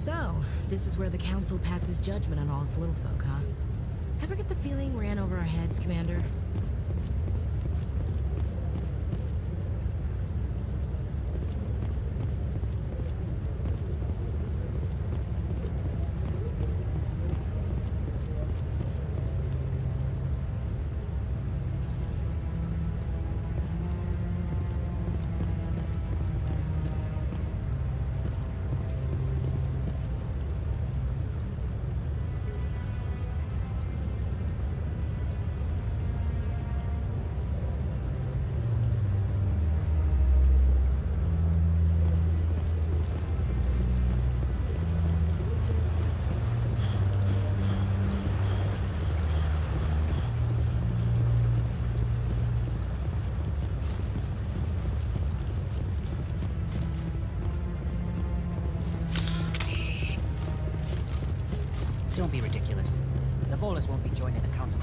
So, this is where the Council passes judgment on all us little folk, huh? Ever get the feeling we're in over our heads, Commander? Don't be ridiculous. The Volus won't be joining the council.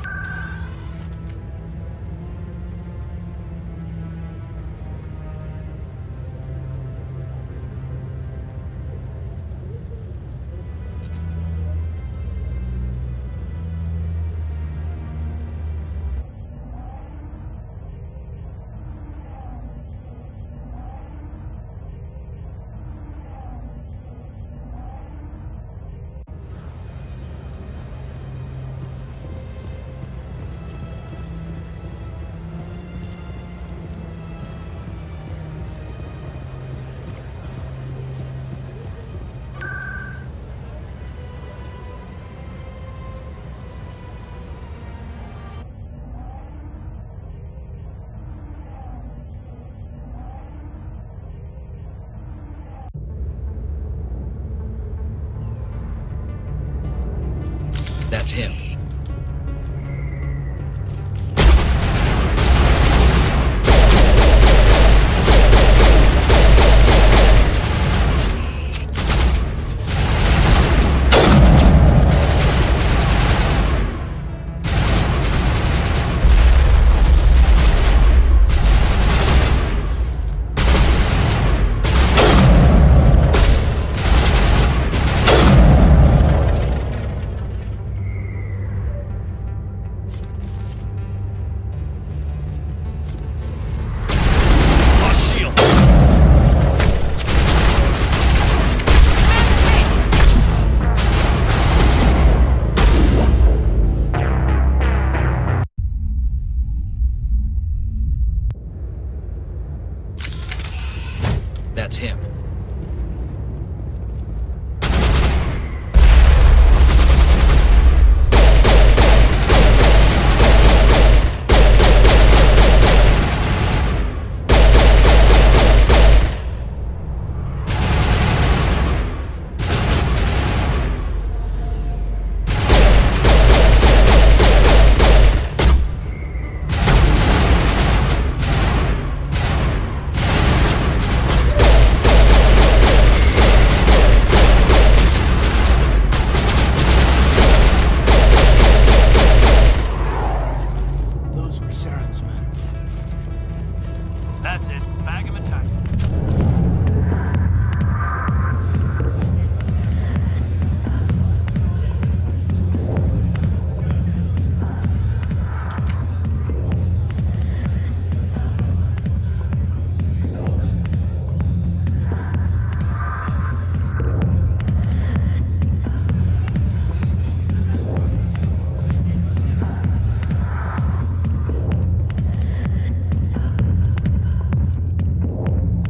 That's him. That's him. That's it. Bag him and tag him.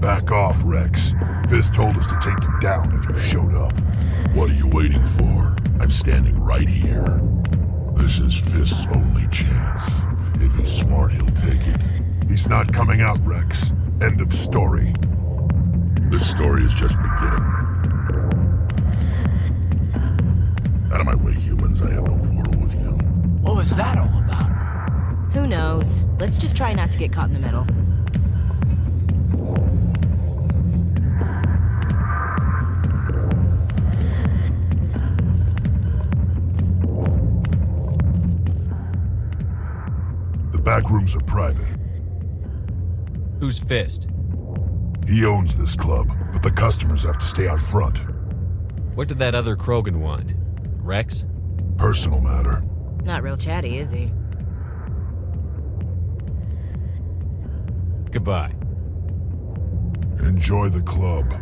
Back off, Rex. Fist told us to take you down if you showed up. What are you waiting for? I'm standing right here. This is Fist's only chance. If he's smart, he'll take it. He's not coming out, Rex. End of story. This story is just beginning. Out of my way, humans. I have no quarrel with you. What was that all about? Who knows? Let's just try not to get caught in the middle. The back rooms are private. Who's Fist? He owns this club, but the customers have to stay out front. What did that other Krogan want? Rex? Personal matter. Not real chatty, is he? Goodbye. Enjoy the club.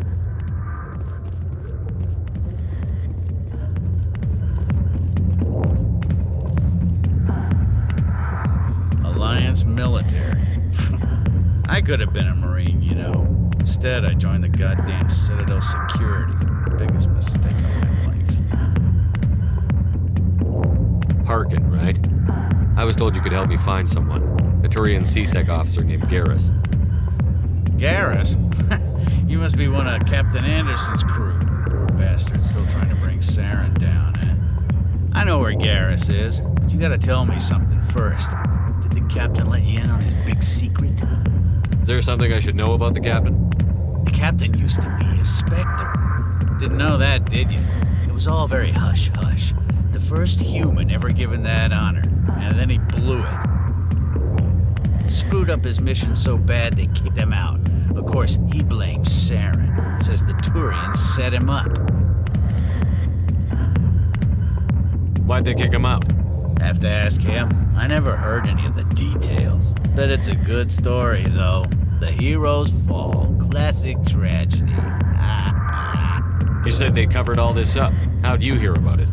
Alliance military. I could have been a Marine, you know. Instead, I joined the goddamn Citadel security. Biggest mistake of my life. Harkin, right? I was told you could help me find someone. A Turian C-Sec officer named Garrus. Garrus? You must be one of Captain Anderson's crew. Poor bastard, still trying to bring Saren down, eh? I know where Garrus is, but you gotta tell me something first. Did the captain let you in on his big secret? Is there something I should know about the captain? The captain used to be a Spectre. Didn't know that, did you? It was all very hush-hush. The first human ever given that honor, and then he blew it. Screwed up his mission so bad they kicked him out. Of course, he blames Saren. Says the Turians set him up. Why'd they kick him out? Have to ask him. I never heard any of the details. Bet it's a good story, though. The heroes fall. Classic tragedy. You said they covered all this up. How'd you hear about it?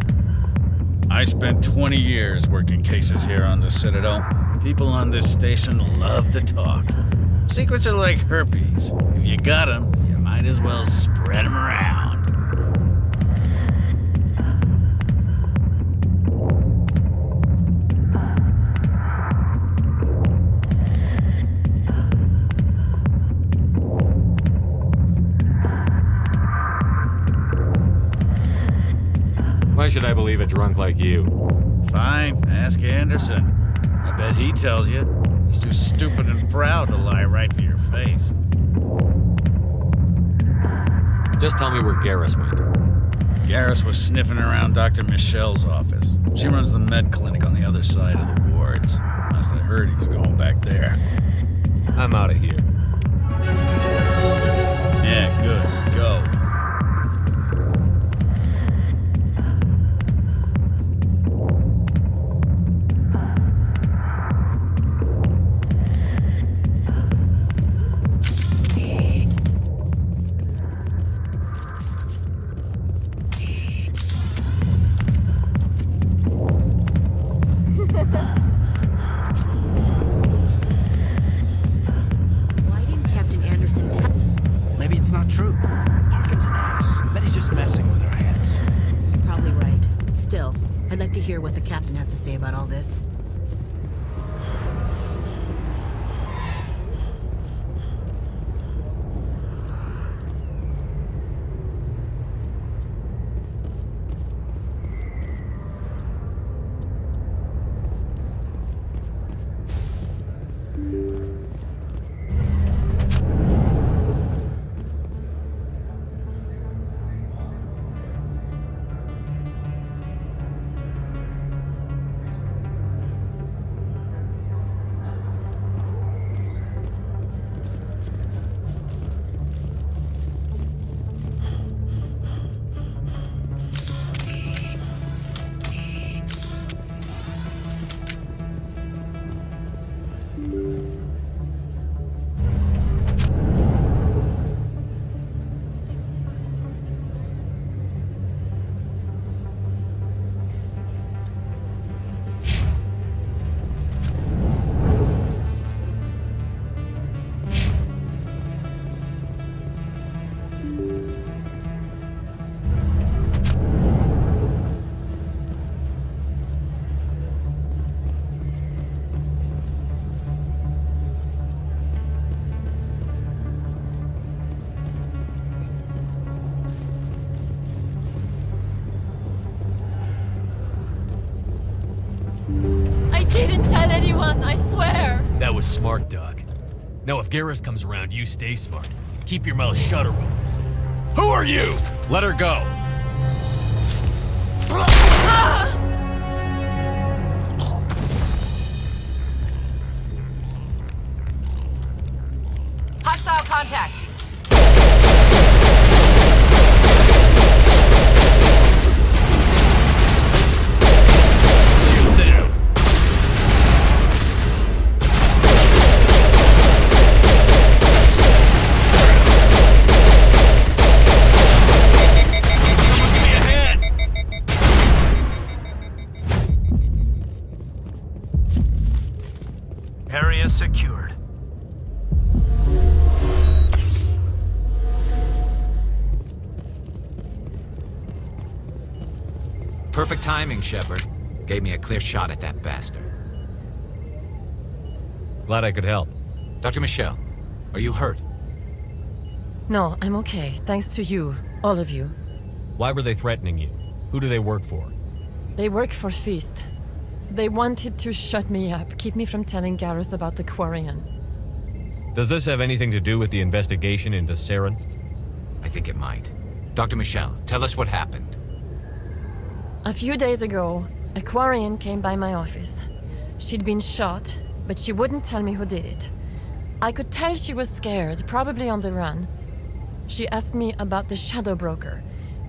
I spent 20 years working cases here on the Citadel. People on this station love to talk. Secrets are like herpes. If you got them, you might as well spread them around. Why should I believe a drunk like you? Fine, ask Anderson. I bet he tells you. He's too stupid and proud to lie right to your face. Just tell me where Garrus went. Garrus was sniffing around Dr. Michelle's office. She runs the med clinic on the other side of the wards. Must have heard he was going back there. I'm out of here. Yeah, good. Go. Why didn't Captain Anderson tell? Maybe it's not true. Harkin's an ass. Bet he's just messing with our heads. You're probably right. Still, I'd like to hear what the captain has to say about all this. I didn't tell anyone, I swear! That was smart, Doc. Now if Garrus comes around, you stay smart. Keep your mouth shut, Aurora. Who are you? Let her go. Hostile contact! secured. Perfect timing, Shepard. Gave me a clear shot at that bastard. Glad I could help. Dr. Michelle, are you hurt? No, I'm okay. Thanks to you. All of you. Why were they threatening you? Who do they work for? They work for Feast. They wanted to shut me up, keep me from telling Garrus about the Quarian. Does this have anything to do with the investigation into Saren? I think it might. Dr. Michelle, tell us what happened. A few days ago, a Quarian came by my office. She'd been shot, but she wouldn't tell me who did it. I could tell she was scared, probably on the run. She asked me about the Shadow Broker.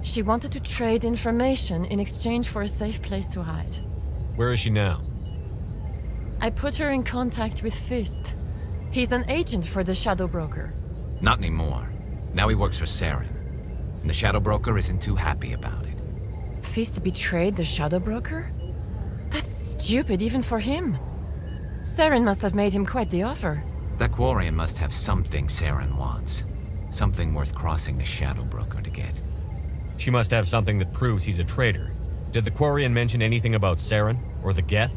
She wanted to trade information in exchange for a safe place to hide. Where is she now? I put her in contact with Fist. He's an agent for the Shadow Broker. Not anymore. Now he works for Saren. And the Shadow Broker isn't too happy about it. Fist betrayed the Shadow Broker? That's stupid even for him. Saren must have made him quite the offer. That Quarian must have something Saren wants. Something worth crossing the Shadow Broker to get. She must have something that proves he's a traitor. Did the Quarian mention anything about Saren or the Geth?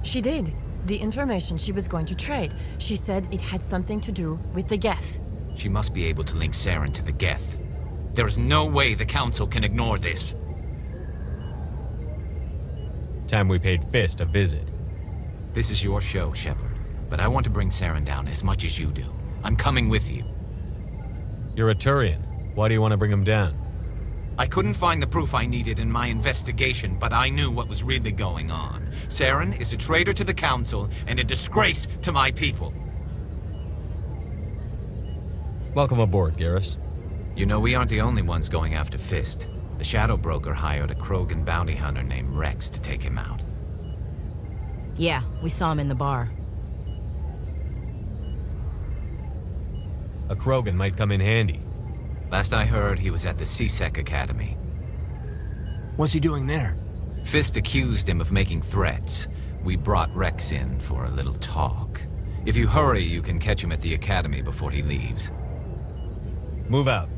She did. The information she was going to trade. She said it had something to do with the Geth. She must be able to link Saren to the Geth. There is no way the Council can ignore this. Time we paid Fist a visit. This is your show, Shepard. But I want to bring Saren down as much as you do. I'm coming with you. You're a Turian. Why do you want to bring him down? I couldn't find the proof I needed in my investigation, but I knew what was really going on. Saren is a traitor to the Council and a disgrace to my people. Welcome aboard, Garrus. You know, we aren't the only ones going after Fist. The Shadow Broker hired a Krogan bounty hunter named Rex to take him out. Yeah, we saw him in the bar. A Krogan might come in handy. Last I heard, he was at the CSEC Academy. What's he doing there? Fist accused him of making threats. We brought Rex in for a little talk. If you hurry, you can catch him at the Academy before he leaves. Move out.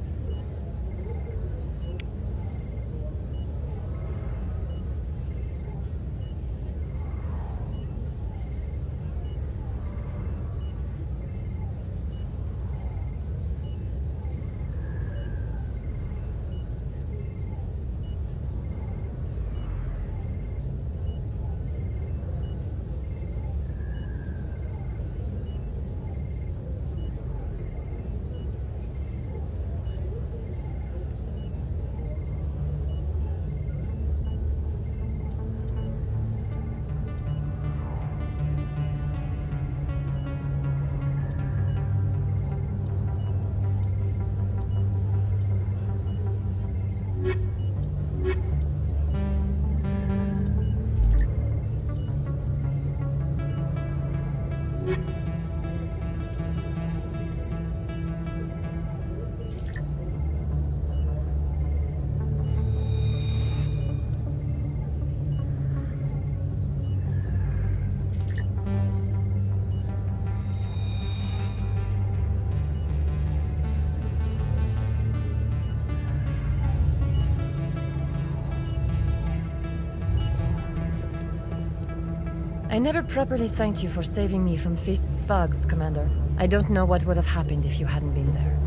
I never properly thanked you for saving me from Fist's thugs, Commander. I don't know what would have happened if you hadn't been there.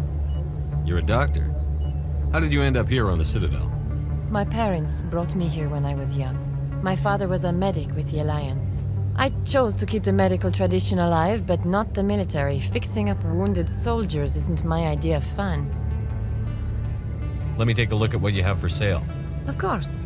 You're a doctor. How did you end up here on the Citadel? My parents brought me here when I was young. My father was a medic with the Alliance. I chose to keep the medical tradition alive, but not the military. Fixing up wounded soldiers isn't my idea of fun. Let me take a look at what you have for sale. Of course.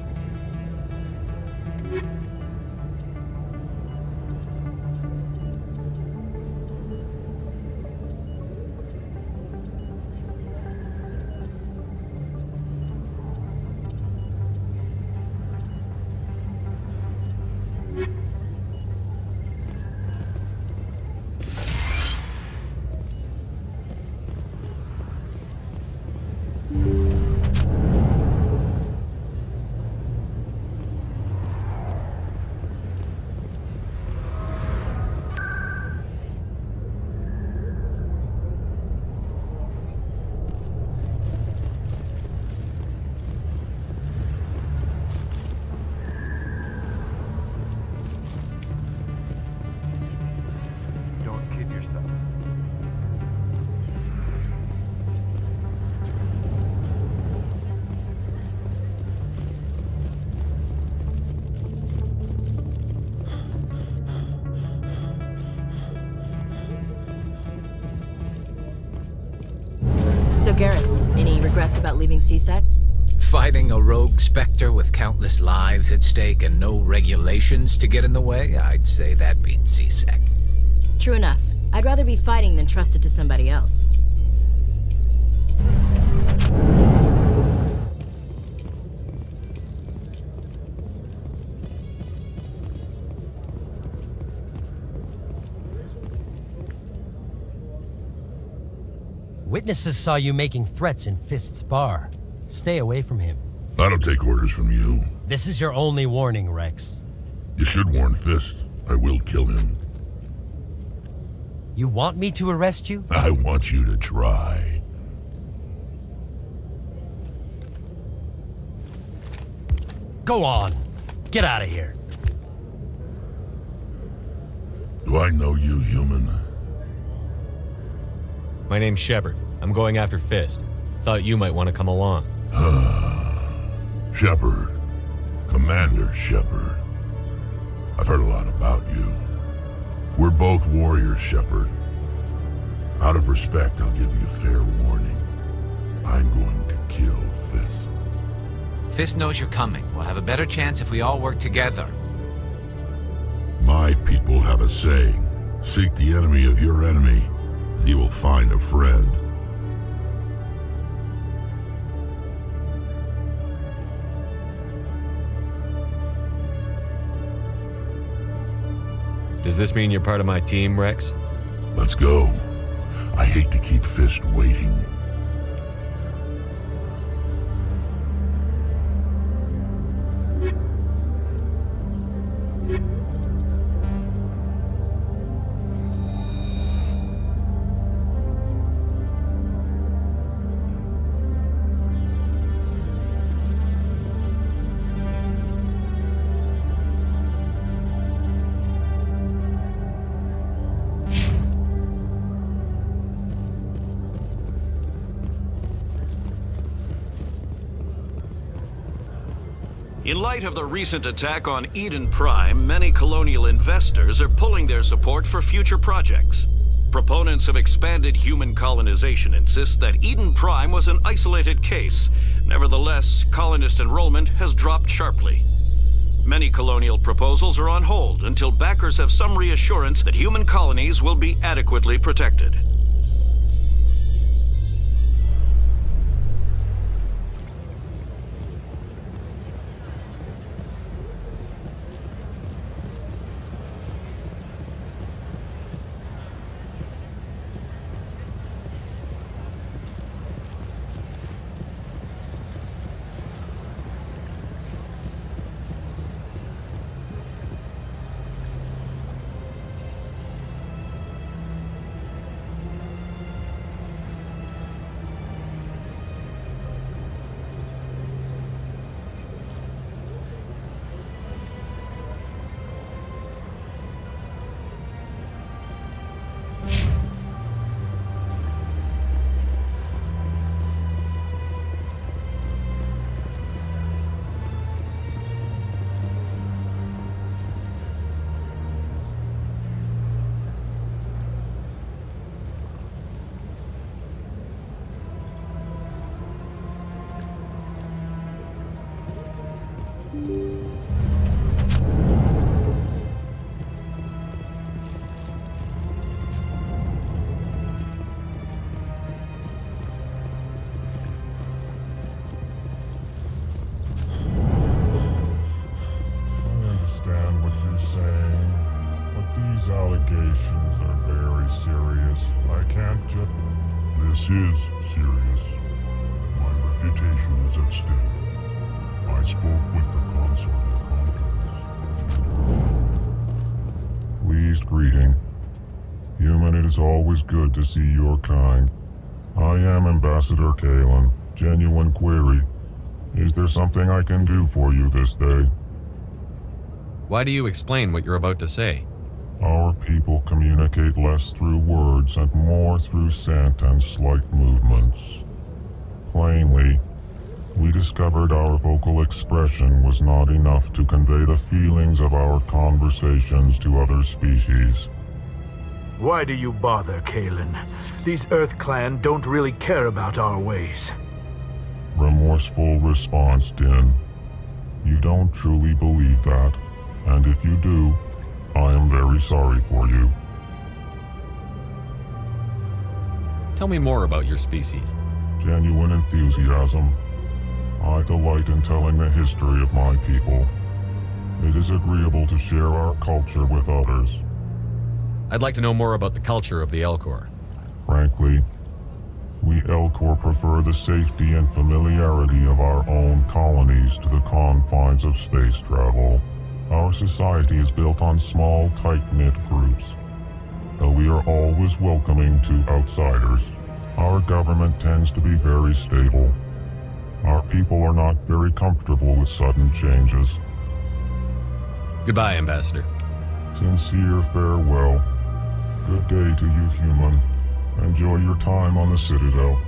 Garrus, any regrets about leaving CSEC? Fighting a rogue Spectre with countless lives at stake and no regulations to get in the way? I'd say that beats CSEC. True enough. I'd rather be fighting than trusted to somebody else. Witnesses saw you making threats in Fist's bar. Stay away from him. I don't take orders from you. This is your only warning, Rex. You should warn Fist. I will kill him. You want me to arrest you? I want you to try. Go on. Get out of here. Do I know you, human? My name's Shepard. I'm going after Fist. Thought you might want to come along. Shepard. Commander Shepard. I've heard a lot about you. We're both warriors, Shepard. Out of respect, I'll give you fair warning. I'm going to kill Fist. Fist knows you're coming. We'll have a better chance if we all work together. My people have a saying. Seek the enemy of your enemy, and you will find a friend. Does this mean you're part of my team, Rex? Let's go. I hate to keep Fist waiting. In light of the recent attack on Eden Prime, many colonial investors are pulling their support for future projects. Proponents of expanded human colonization insist that Eden Prime was an isolated case. Nevertheless, colonist enrollment has dropped sharply. Many colonial proposals are on hold until backers have some reassurance that human colonies will be adequately protected. Allegations are very serious. I can't just... This is serious. My reputation is at stake. I spoke with the consort in confidence. Pleased greeting. Human, it is always good to see your kind. I am Ambassador Kalen. Genuine query. Is there something I can do for you this day? Why do you explain what you're about to say? Our people communicate less through words and more through scent and slight movements. Plainly, we discovered our vocal expression was not enough to convey the feelings of our conversations to other species. Why do you bother, Kalen? These Earth Clan don't really care about our ways. Remorseful response, Din. You don't truly believe that, and if you do, I am very sorry for you. Tell me more about your species. Genuine enthusiasm. I delight in telling the history of my people. It is agreeable to share our culture with others. I'd like to know more about the culture of the Elcor. Frankly, we Elcor prefer the safety and familiarity of our own colonies to the confines of space travel. Our society is built on small, tight-knit groups. Though we are always welcoming to outsiders, our government tends to be very stable. Our people are not very comfortable with sudden changes. Goodbye, Ambassador. Sincere farewell. Good day to you, human. Enjoy your time on the Citadel.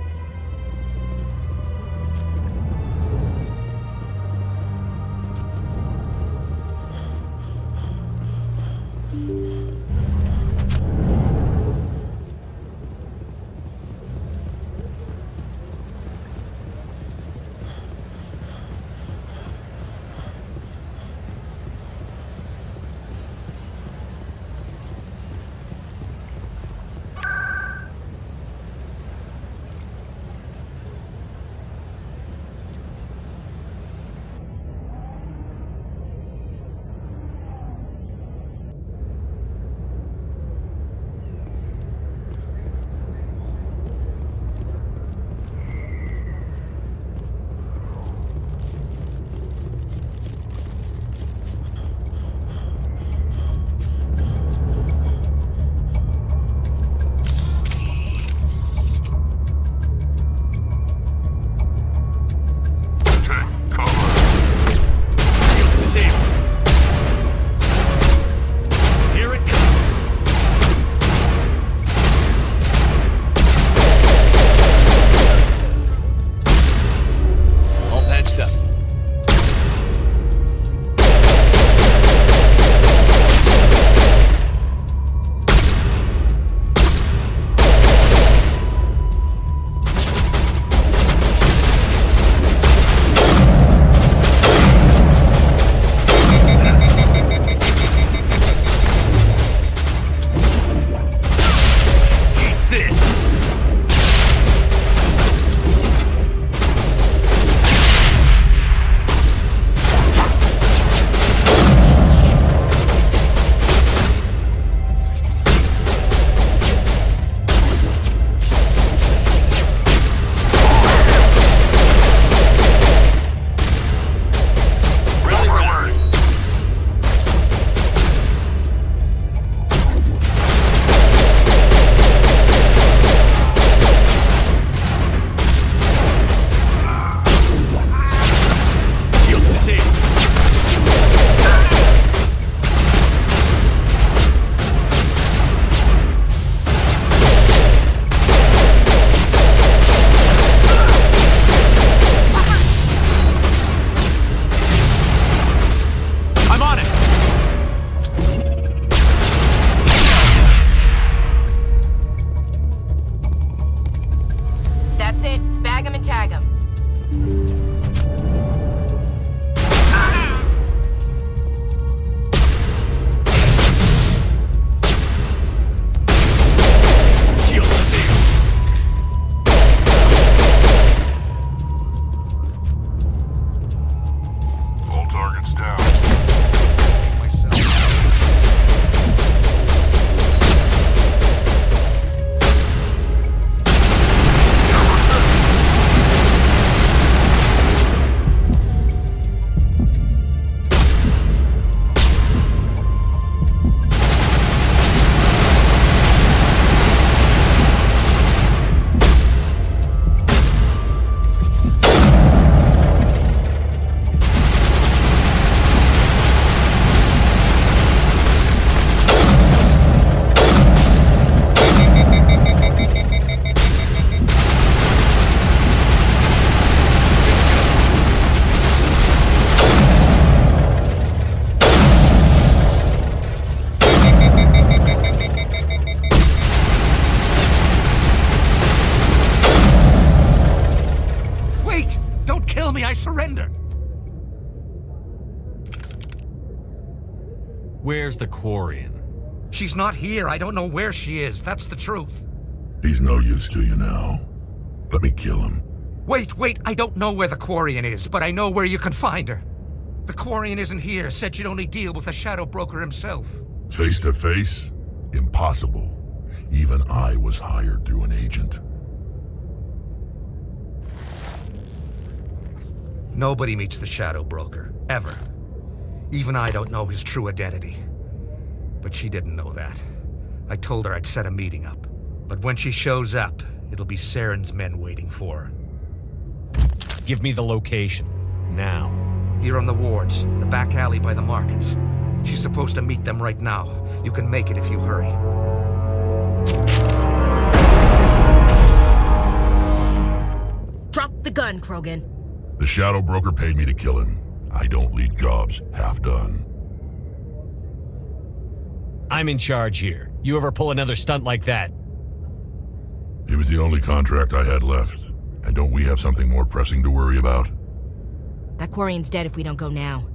Don't kill me, I surrender! Where's the Quarian? She's not here. I don't know where she is. That's the truth. He's no use to you now. Let me kill him. Wait. I don't know where the Quarian is, but I know where you can find her. The Quarian isn't here. Said you'd only deal with the Shadow Broker himself. Face to face? Impossible. Even I was hired through an agent. Nobody meets the Shadow Broker, ever. Even I don't know his true identity. But she didn't know that. I told her I'd set a meeting up. But when she shows up, it'll be Saren's men waiting for her. Give me the location. Now. Here on the wards, the back alley by the markets. She's supposed to meet them right now. You can make it if you hurry. Drop the gun, Krogan. The Shadow Broker paid me to kill him. I don't leave jobs half done. I'm in charge here. You ever pull another stunt like that? It was the only contract I had left. And don't we have something more pressing to worry about? That Quarian's dead if we don't go now.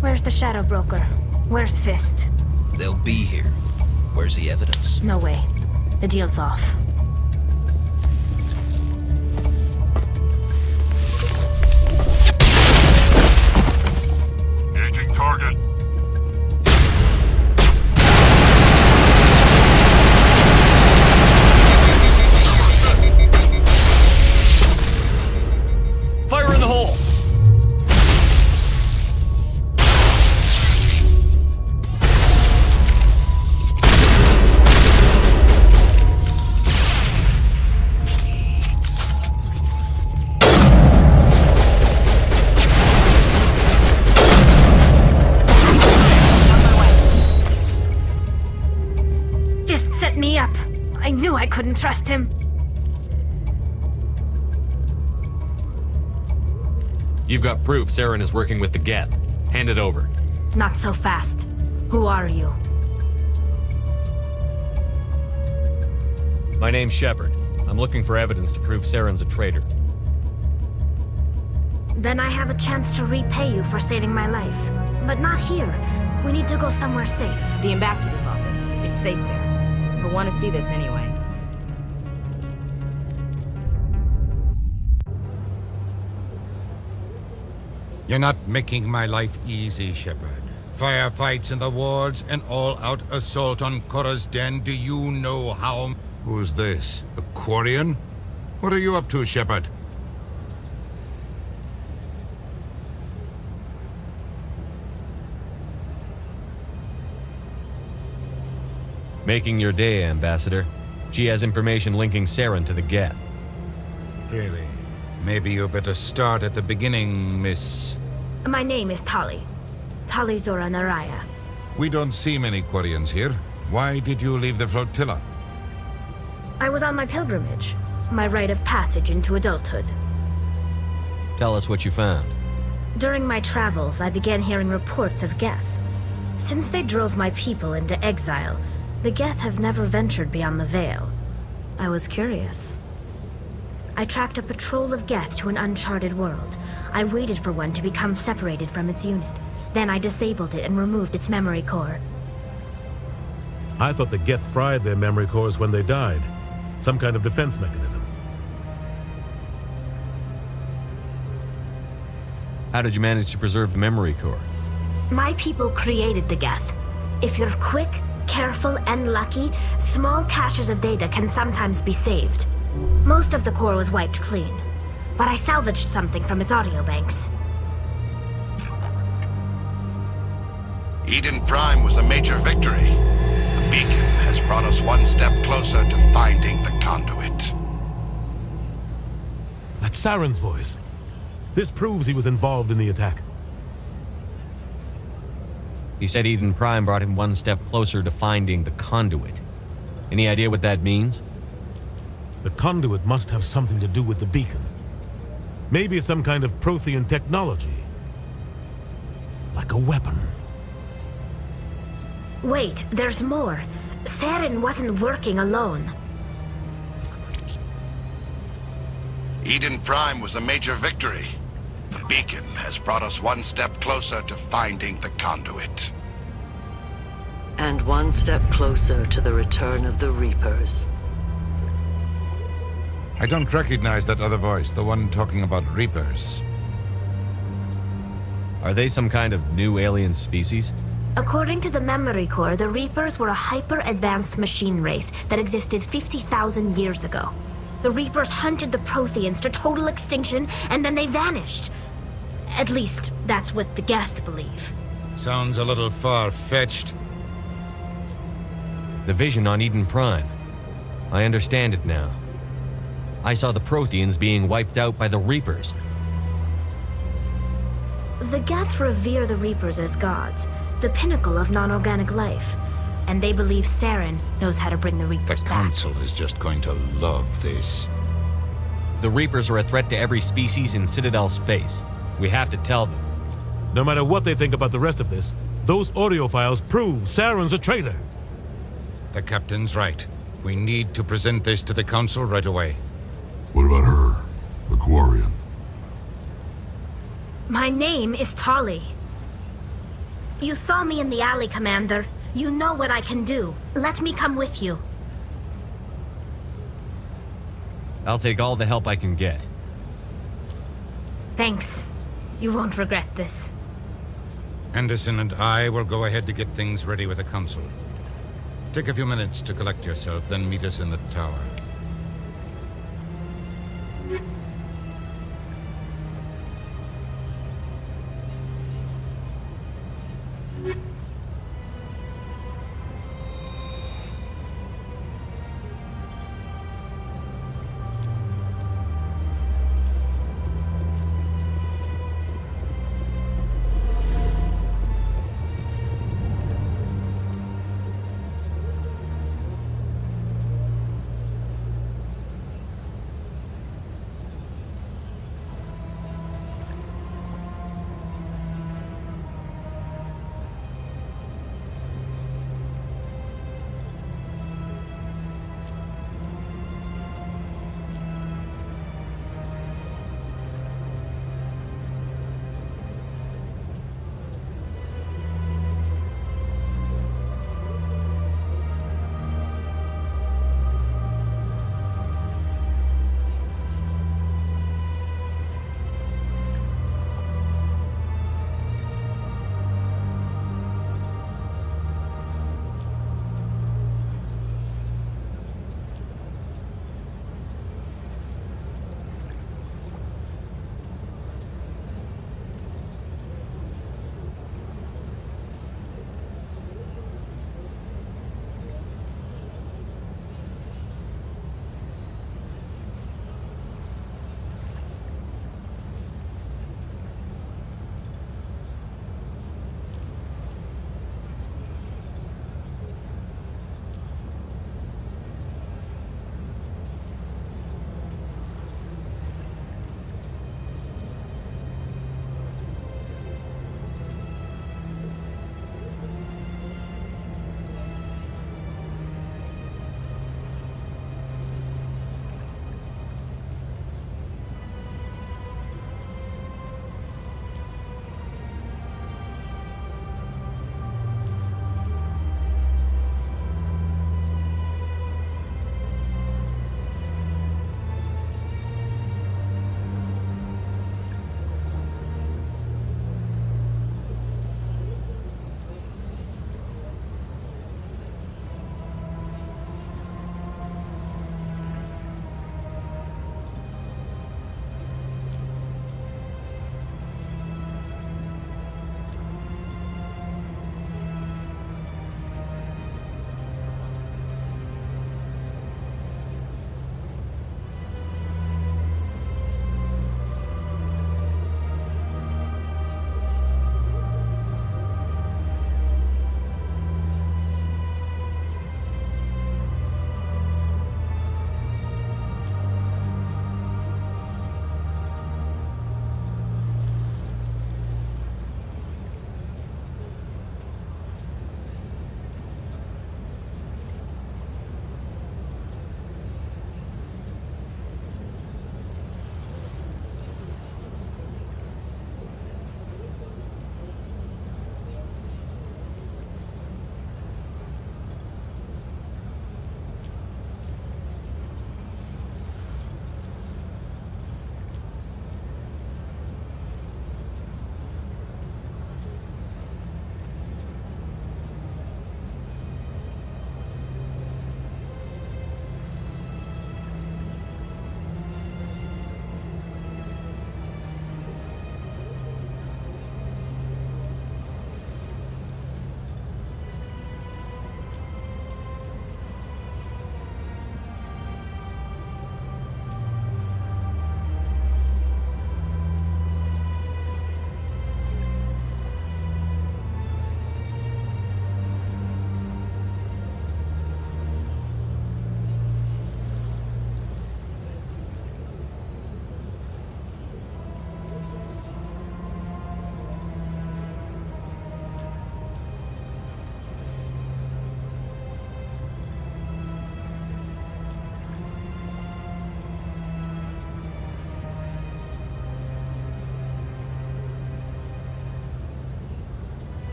Where's the Shadow Broker? Where's Fist? They'll be here. Where's the evidence? No way. The deal's off. Engaging target. Fire in the hole! Me up. I knew I couldn't trust him. You've got proof Saren is working with the Geth. Hand it over. Not so fast. Who are you? My name's Shepard. I'm looking for evidence to prove Saren's a traitor. Then I have a chance to repay you for saving my life. But not here. We need to go somewhere safe. The ambassador's office. It's safe there. He'll want to see this anyway. You're not making my life easy, Shepard. Firefights in the wards, an all-out assault on Korra's den. Do you know how... Who's this? A Quarian? What are you up to, Shepard? Making your day, Ambassador. She has information linking Saren to the Geth. Really? Maybe you better start at the beginning, Miss... My name is Tali. Tali Zora Naraya. We don't see many Quarians here. Why did you leave the flotilla? I was on my pilgrimage. My rite of passage into adulthood. Tell us what you found. During my travels, I began hearing reports of Geth. Since they drove my people into exile, the Geth have never ventured beyond the Veil. I was curious. I tracked a patrol of Geth to an uncharted world. I waited for one to become separated from its unit. Then I disabled it and removed its memory core. I thought the Geth fried their memory cores when they died. Some kind of defense mechanism. How did you manage to preserve the memory core? My people created the Geth. If you're quick, careful, and lucky, small caches of data can sometimes be saved. Most of the core was wiped clean, but I salvaged something from its audio banks. Eden Prime was a major victory. The beacon has brought us one step closer to finding the conduit. That's Saren's voice. This proves he was involved in the attack. He said Eden Prime brought him one step closer to finding the conduit. Any idea what that means? The conduit must have something to do with the beacon. Maybe it's some kind of Prothean technology. Like a weapon. Wait, there's more. Saren wasn't working alone. Eden Prime was a major victory. The beacon has brought us one step closer to finding the conduit. And one step closer to the return of the Reapers. I don't recognize that other voice, the one talking about Reapers. Are they some kind of new alien species? According to the memory core, the Reapers were a hyper-advanced machine race that existed 50,000 years ago. The Reapers hunted the Protheans to total extinction, and then they vanished. At least, that's what the Geth believe. Sounds a little far-fetched. The vision on Eden Prime. I understand it now. I saw the Protheans being wiped out by the Reapers. The Geth revere the Reapers as gods, the pinnacle of non-organic life. And they believe Saren knows how to bring the Reapers back. The Council is just going to love this. The Reapers are a threat to every species in Citadel space. We have to tell them. No matter what they think about the rest of this, those audio files prove Saren's a traitor. The Captain's right. We need to present this to the Council right away. What about her? The Quarian? My name is Tali. You saw me in the alley, Commander. You know what I can do. Let me come with you. I'll take all the help I can get. Thanks. You won't regret this. Anderson and I will go ahead to get things ready with the Council. Take a few minutes to collect yourself, then meet us in the tower.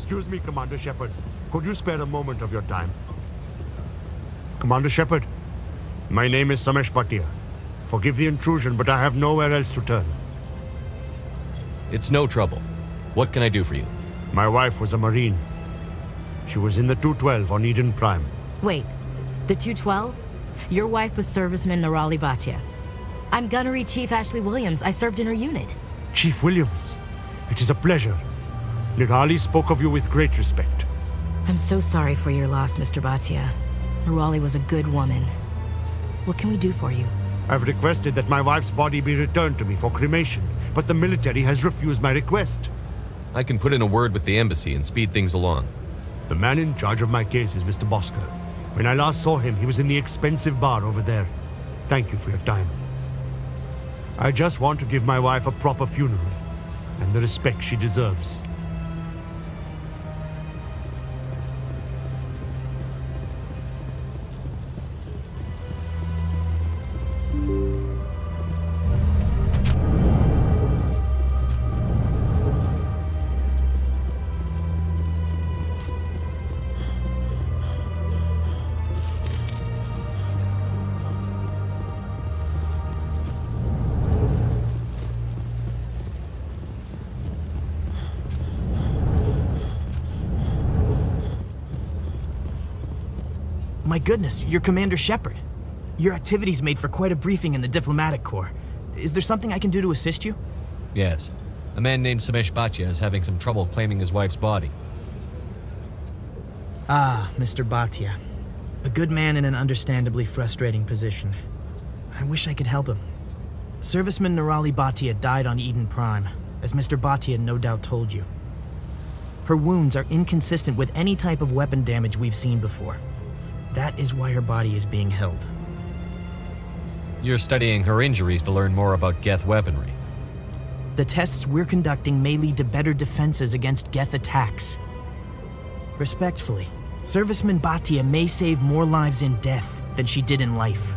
Excuse me, Commander Shepard. Could you spare a moment of your time? Commander Shepard, my name is Samesh Bhatia. Forgive the intrusion, but I have nowhere else to turn. It's no trouble. What can I do for you? My wife was a Marine. She was in the 212 on Eden Prime. Wait, the 212? Your wife was serviceman Nirali Bhatia. I'm Gunnery Chief Ashley Williams. I served in her unit. Chief Williams, it is a pleasure. Nirali spoke of you with great respect. I'm so sorry for your loss, Mr. Bhatia. Nirali was a good woman. What can we do for you? I've requested that my wife's body be returned to me for cremation, but the military has refused my request. I can put in a word with the embassy and speed things along. The man in charge of my case is Mr. Bosker. When I last saw him, he was in the expensive bar over there. Thank you for your time. I just want to give my wife a proper funeral, and the respect she deserves. My goodness, you're Commander Shepard. Your activities made for quite a briefing in the diplomatic corps. Is there something I can do to assist you? Yes. A man named Samesh Bhatia is having some trouble claiming his wife's body. Ah, Mr. Bhatia. A good man in an understandably frustrating position. I wish I could help him. Serviceman Nirali Bhatia died on Eden Prime, as Mr. Bhatia no doubt told you. Her wounds are inconsistent with any type of weapon damage we've seen before. That is why her body is being held. You're studying her injuries to learn more about Geth weaponry. The tests we're conducting may lead to better defenses against Geth attacks. Respectfully, Serviceman Bhatia may save more lives in death than she did in life.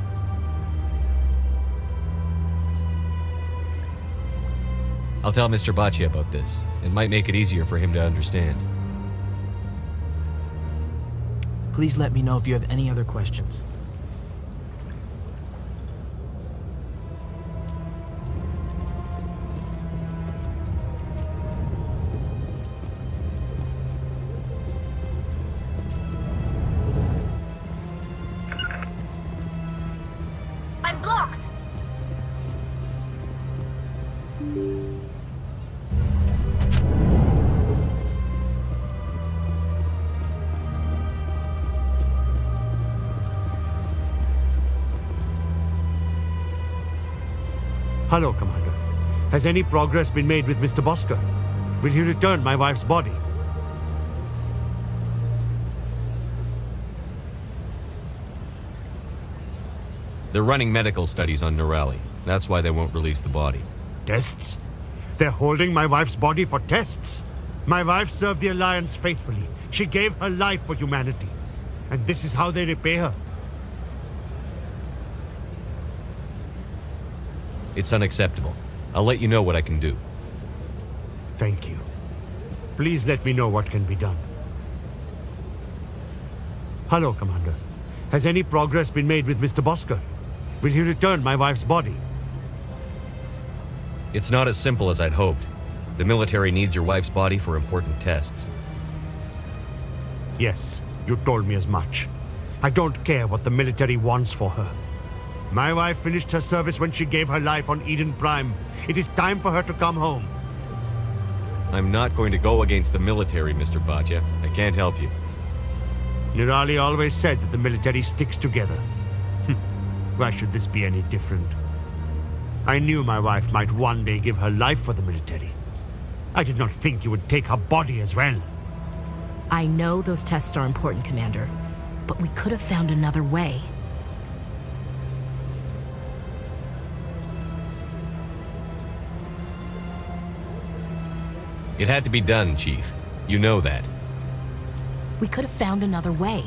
I'll tell Mr. Bhatia about this. It might make it easier for him to understand. Please let me know if you have any other questions. I'm blocked! Hello, Commander. Has any progress been made with Mr. Bosker? Will he return my wife's body? They're running medical studies on Nirali. That's why they won't release the body. Tests? They're holding my wife's body for tests? My wife served the Alliance faithfully. She gave her life for humanity. And this is how they repay her. It's unacceptable. I'll let you know what I can do. Thank you. Please let me know what can be done. Hello, Commander. Has any progress been made with Mr. Bosker? Will he return my wife's body? It's not as simple as I'd hoped. The military needs your wife's body for important tests. Yes, you told me as much. I don't care what the military wants for her. My wife finished her service when she gave her life on Eden Prime. It is time for her to come home. I'm not going to go against the military, Mr. Bhatia. I can't help you. Nirali always said that the military sticks together. Why should this be any different? I knew my wife might one day give her life for the military. I did not think you would take her body as well. I know those tests are important, Commander, but we could have found another way. It had to be done, Chief. You know that. We could have found another way.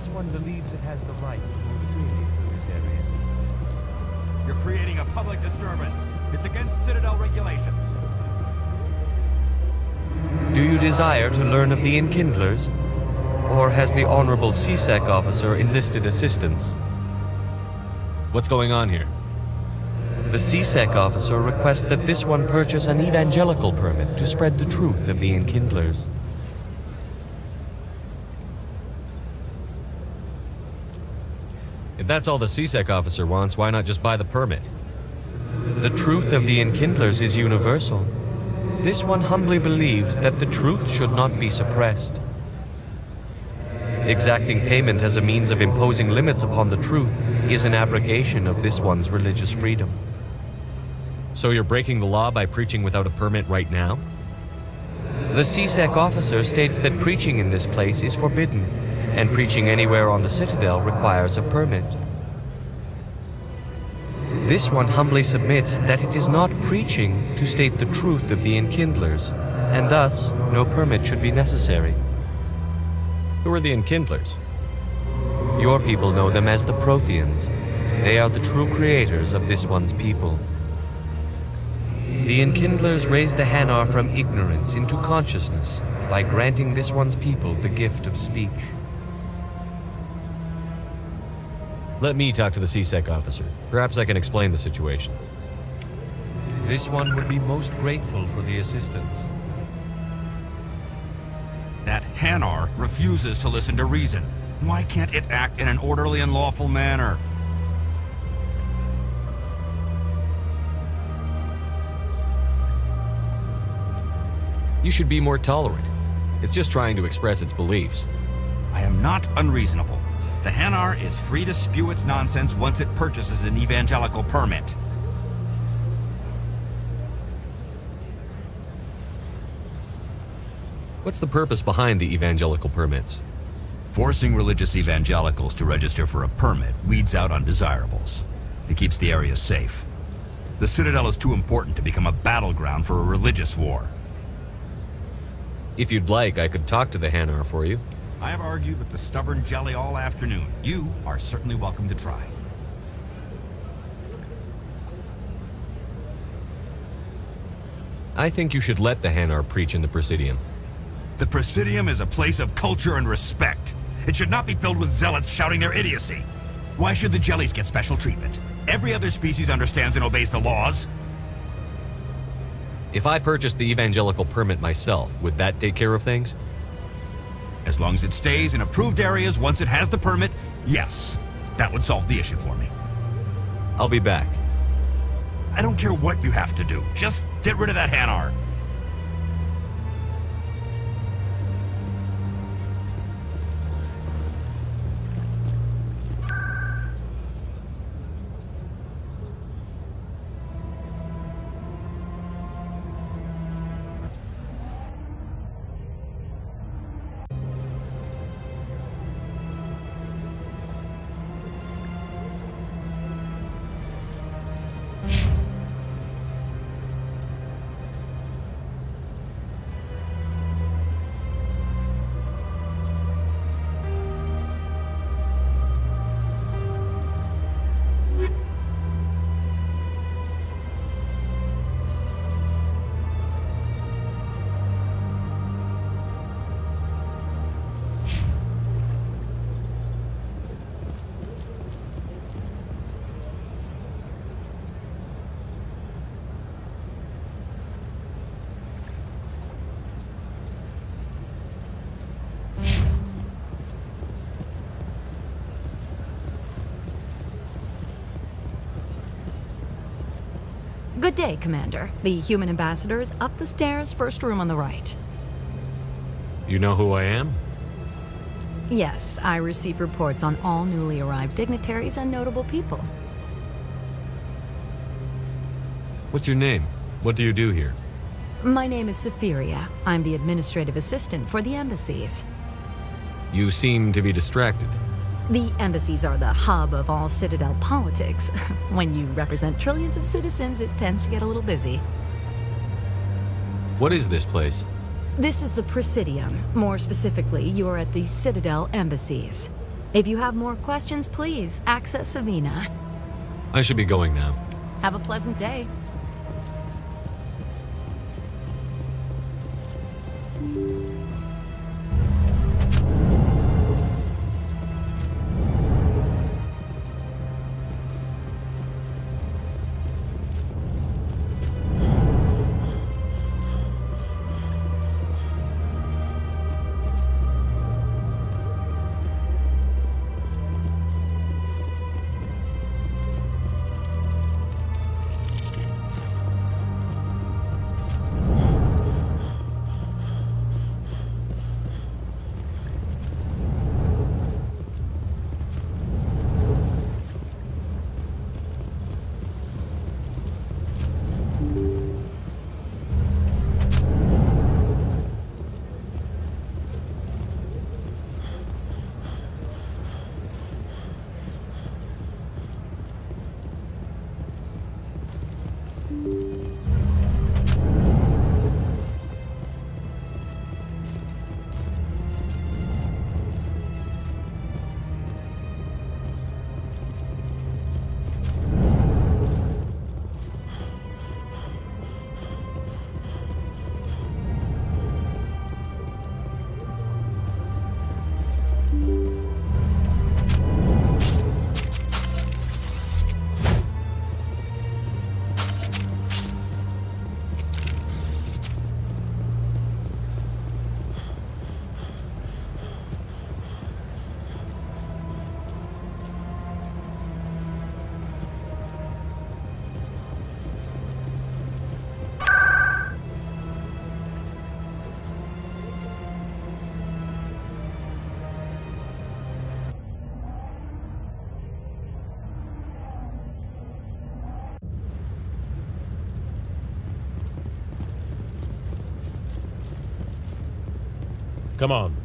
one believes it has the right to move freely through this area. You're creating a public disturbance. It's against Citadel regulations. Do you desire to learn of the Enkindlers? Or has the Honorable CSEC officer enlisted assistance? What's going on here? The CSEC officer requests that this one purchase an evangelical permit to spread the truth of the Enkindlers. If that's all the CSEC officer wants, why not just buy the permit? The truth of the Enkindlers is universal. This one humbly believes that the truth should not be suppressed. Exacting payment as a means of imposing limits upon the truth is an abrogation of this one's religious freedom. So you're breaking the law by preaching without a permit right now? The CSEC officer states that preaching in this place is forbidden, and preaching anywhere on the Citadel requires a permit. This one humbly submits that it is not preaching to state the truth of the Enkindlers, and thus no permit should be necessary. Who are the Enkindlers? Your people know them as the Protheans. They are the true creators of this one's people. The Enkindlers raised the Hanar from ignorance into consciousness by granting this one's people the gift of speech. Let me talk to the CSEC officer. Perhaps I can explain the situation. This one would be most grateful for the assistance. That Hanar refuses to listen to reason. Why can't it act in an orderly and lawful manner? You should be more tolerant. It's just trying to express its beliefs. I am not unreasonable. The Hanar is free to spew its nonsense once it purchases an evangelical permit. What's the purpose behind the evangelical permits? Forcing religious evangelicals to register for a permit weeds out undesirables. It keeps the area safe. The Citadel is too important to become a battleground for a religious war. If you'd like, I could talk to the Hanar for you. I have argued with the stubborn jelly all afternoon. You are certainly welcome to try. I think you should let the Hanar preach in the Presidium. The Presidium is a place of culture and respect. It should not be filled with zealots shouting their idiocy. Why should the jellies get special treatment? Every other species understands and obeys the laws. If I purchased the evangelical permit myself, would that take care of things? As long as it stays in approved areas once it has the permit, yes. That would solve the issue for me. I'll be back. I don't care what you have to do. Just get rid of that Hanar. Good day, Commander. The human ambassador is up the stairs, first room on the right. You know who I am? Yes, I receive reports on all newly arrived dignitaries and notable people. What's your name? What do you do here? My name is Safiria. I'm the administrative assistant for the embassies. You seem to be distracted. The embassies are the hub of all Citadel politics. When you represent trillions of citizens, it tends to get a little busy. What is this place? This is the Presidium. More specifically, you are at the Citadel embassies. If you have more questions, please access Savina. I should be going now. Have a pleasant day. Come on.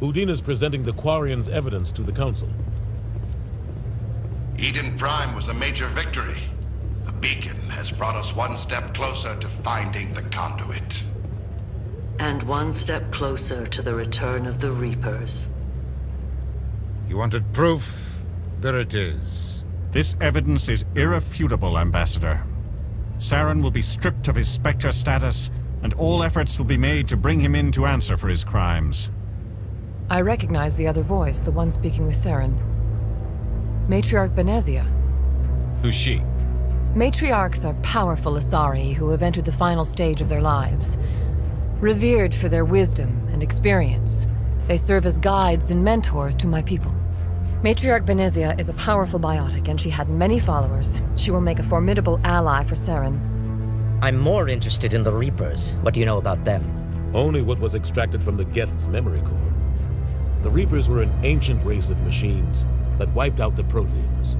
Udina's presenting the Quarians' evidence to the Council. Eden Prime was a major victory. The beacon has brought us one step closer to finding the conduit. And one step closer to the return of the Reapers. You wanted proof? There it is. This evidence is irrefutable, Ambassador. Saren will be stripped of his Spectre status, and all efforts will be made to bring him in to answer for his crimes. I recognize the other voice, the one speaking with Saren. Matriarch Benezia. Who's she? Matriarchs are powerful Asari who have entered the final stage of their lives. Revered for their wisdom and experience, they serve as guides and mentors to my people. Matriarch Benezia is a powerful biotic, and she had many followers. She will make a formidable ally for Saren. I'm more interested in the Reapers. What do you know about them? Only what was extracted from the Geth's memory core. The Reapers were an ancient race of machines that wiped out the Protheans.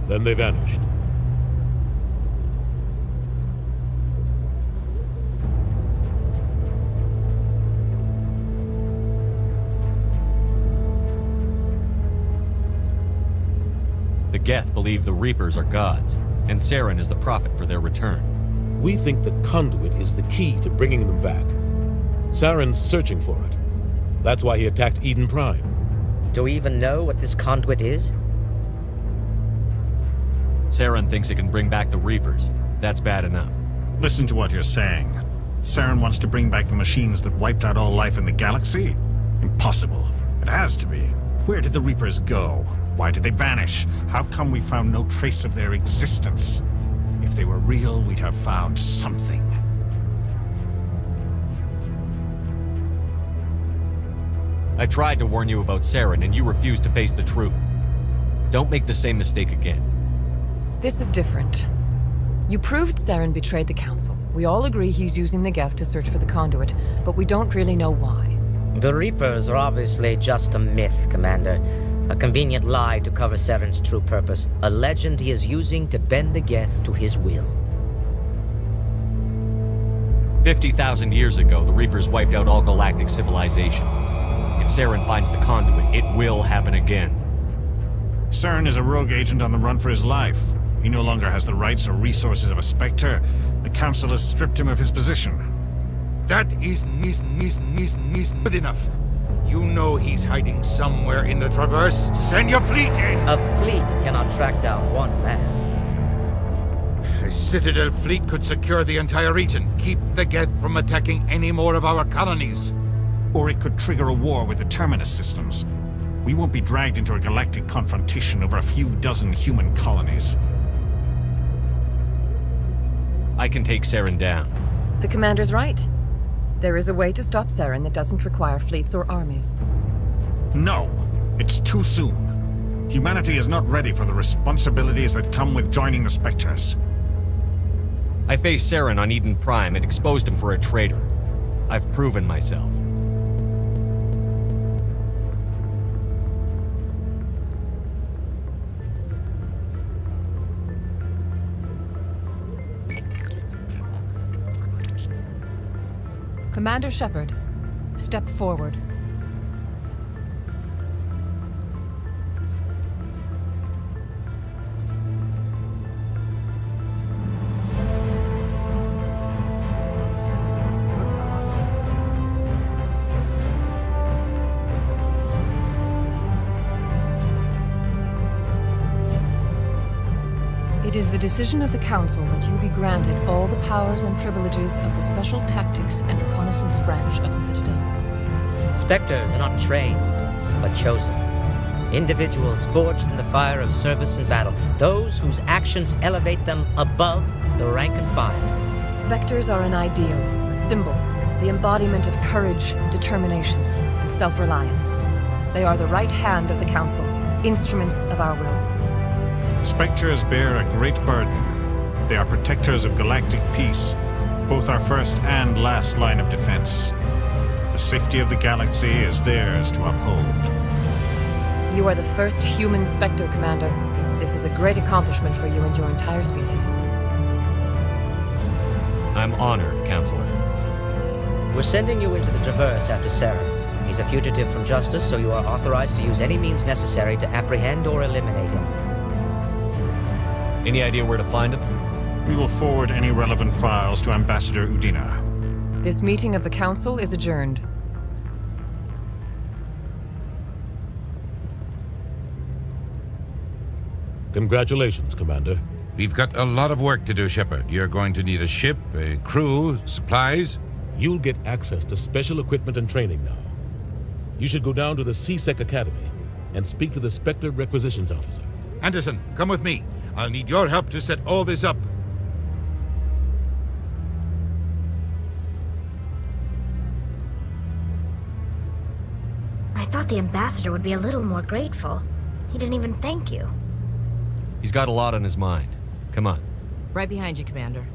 Then they vanished. The Geth believe the Reapers are gods, and Saren is the prophet for their return. We think the conduit is the key to bringing them back. Saren's searching for it. That's why he attacked Eden Prime. Do we even know what this conduit is? Saren thinks it can bring back the Reapers. That's bad enough. Listen to what you're saying. Saren wants to bring back the machines that wiped out all life in the galaxy? Impossible. It has to be. Where did the Reapers go? Why did they vanish? How come we found no trace of their existence? If they were real, we'd have found something. I tried to warn you about Saren, and you refused to face the truth. Don't make the same mistake again. This is different. You proved Saren betrayed the Council. We all agree he's using the Geth to search for the conduit, but we don't really know why. The Reapers are obviously just a myth, Commander. A convenient lie to cover Saren's true purpose. A legend he is using to bend the Geth to his will. 50,000 years ago, the Reapers wiped out all galactic civilization. If Saren finds the conduit, it will happen again. Saren is a rogue agent on the run for his life. He no longer has the rights or resources of a Spectre. The Council has stripped him of his position. That is good enough. You know he's hiding somewhere in the Traverse. Send your fleet in! A fleet cannot track down one man. A Citadel fleet could secure the entire region, keep the Geth from attacking any more of our colonies. Or it could trigger a war with the Terminus systems. We won't be dragged into a galactic confrontation over a few dozen human colonies. I can take Saren down. The commander's right. There is a way to stop Saren that doesn't require fleets or armies. No! It's too soon. Humanity is not ready for the responsibilities that come with joining the Spectres. I faced Saren on Eden Prime and exposed him for a traitor. I've proven myself. Commander Shepard, step forward. It is the decision of the Council that you be granted all the powers and privileges of the Special Tactics and Reconnaissance Branch of the Citadel. Spectres are not trained, but chosen. Individuals forged in the fire of service and battle. Those whose actions elevate them above the rank and file. Spectres are an ideal, a symbol, the embodiment of courage, determination, and self-reliance. They are the right hand of the Council, instruments of our will. Spectres bear a great burden. They are protectors of galactic peace, both our first and last line of defense. The safety of the galaxy is theirs to uphold. You are the first human Spectre, Commander. This is a great accomplishment for you and your entire species. I'm honored, Counselor. We're sending you into the Traverse after Saren. He's a fugitive from justice, so you are authorized to use any means necessary to apprehend or eliminate him. Any idea where to find him? We will forward any relevant files to Ambassador Udina. This meeting of the Council is adjourned. Congratulations, Commander. We've got a lot of work to do, Shepard. You're going to need a ship, a crew, supplies. You'll get access to special equipment and training now. You should go down to the C-Sec Academy and speak to the Spectre Requisitions Officer. Anderson, come with me. I'll need your help to set all this up. I thought the ambassador would be a little more grateful. He didn't even thank you. He's got a lot on his mind. Come on. Right behind you, Commander.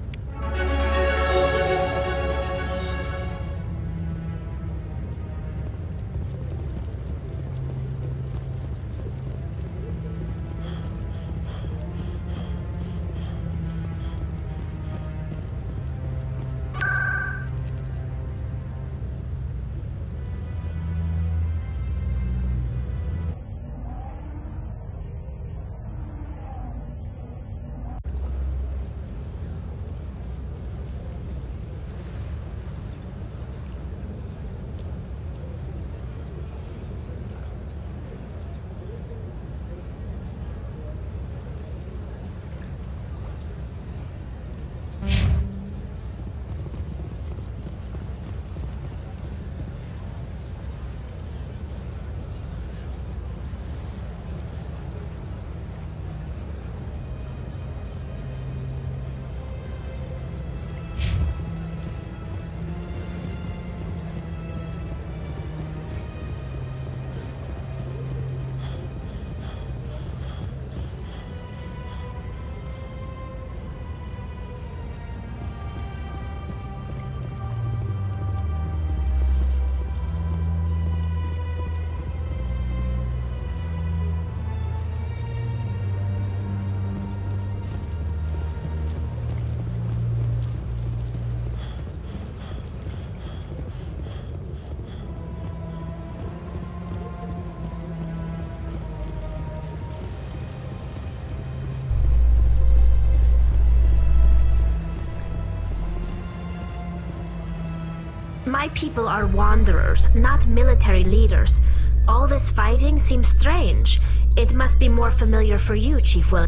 My people are wanderers, not military leaders. All this fighting seems strange. It must be more familiar for you, Chief Will.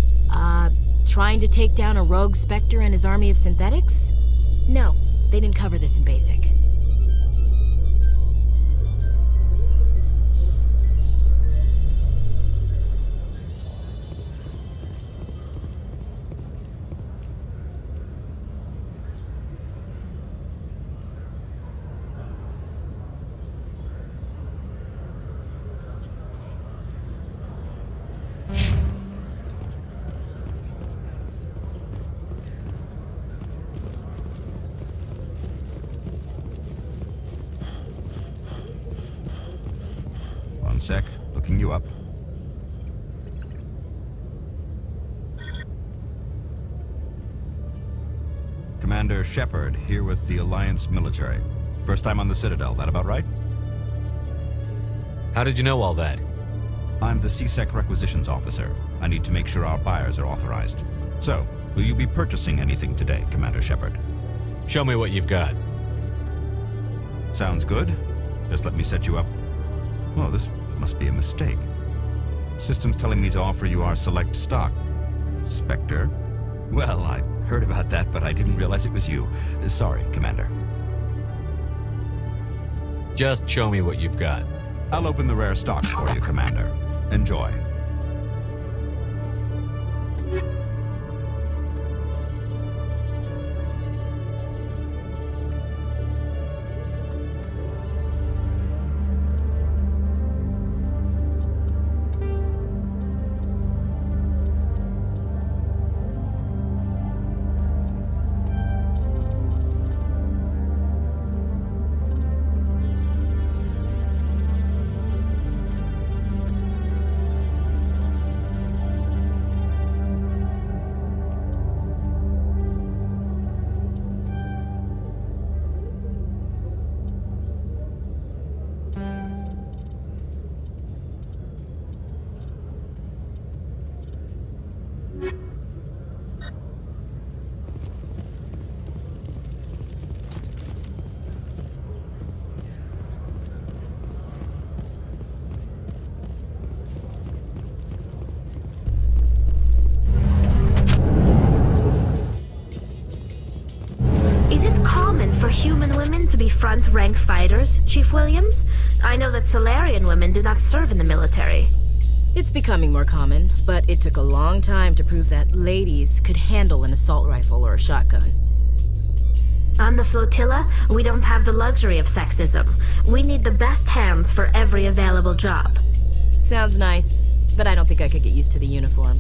Trying to take down a rogue Spectre and his army of synthetics? No, they didn't cover this in basic. One sec, looking you up. Commander Shepard, here with the Alliance military. First time on the Citadel, that about right? How did you know all that? I'm the CSEC requisitions officer. I need to make sure our buyers are authorized. So, will you be purchasing anything today, Commander Shepard? Show me what you've got. Sounds good. Just let me set you up. Well, this must be a mistake. System's telling me to offer you our select stock. Spectre? Well, I heard about that, but I didn't realize it was you. Sorry, Commander. Just show me what you've got. I'll open the rare stocks for you, Commander. Enjoy. Human women to be front-rank fighters, Chief Williams? I know that Solarian women do not serve in the military. It's becoming more common, but it took a long time to prove that ladies could handle an assault rifle or a shotgun. On the flotilla, we don't have the luxury of sexism. We need the best hands for every available job. Sounds nice, but I don't think I could get used to the uniform.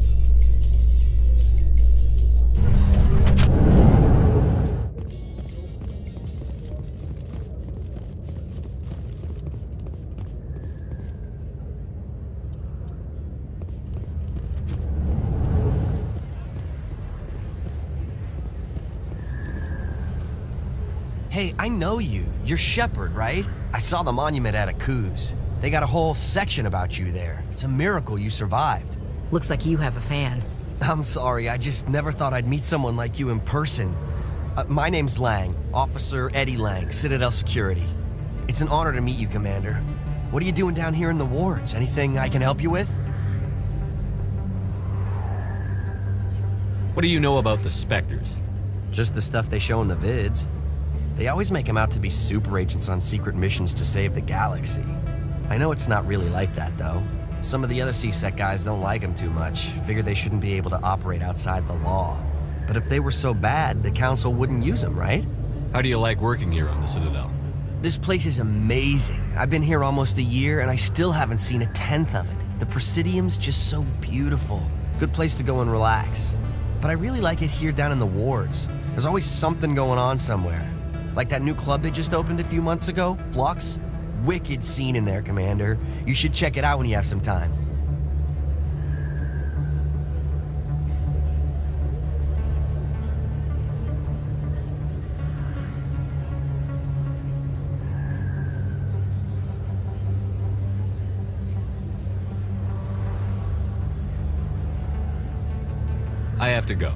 Hey, I know you. You're Shepard, right? I saw the monument at Akuz. They got a whole section about you there. It's a miracle you survived. Looks like you have a fan. I'm sorry, I just never thought I'd meet someone like you in person. My name's Lang, Officer Eddie Lang, Citadel Security. It's an honor to meet you, Commander. What are you doing down here in the wards? Anything I can help you with? What do you know about the Spectres? Just the stuff they show in the vids. They always make them out to be super agents on secret missions to save the galaxy. I know it's not really like that, though. Some of the other CSEC guys don't like them too much, figure they shouldn't be able to operate outside the law. But if they were so bad, the Council wouldn't use them, right? How do you like working here on the Citadel? This place is amazing. I've been here almost a year, and I still haven't seen a tenth of it. The Presidium's just so beautiful. Good place to go and relax. But I really like it here down in the wards. There's always something going on somewhere. Like that new club they just opened a few months ago, Flux. Wicked scene in there, Commander. You should check it out when you have some time. I have to go.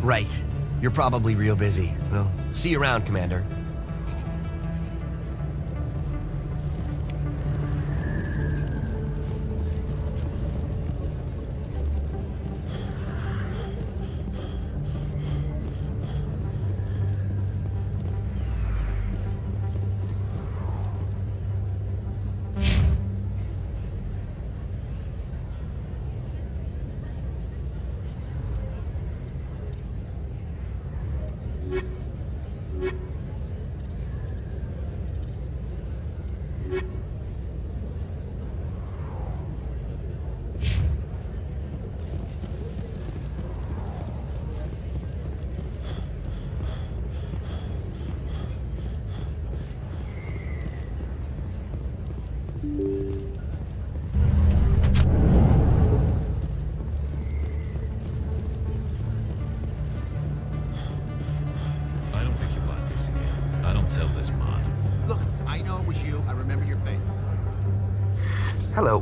Right. You're probably real busy. Well, see you around, Commander.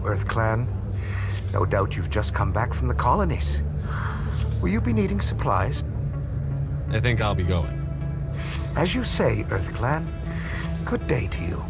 Earth Clan. No doubt you've just come back from the colonies. Will you be needing supplies? I think I'll be going. As you say, Earth Clan. Good day to you.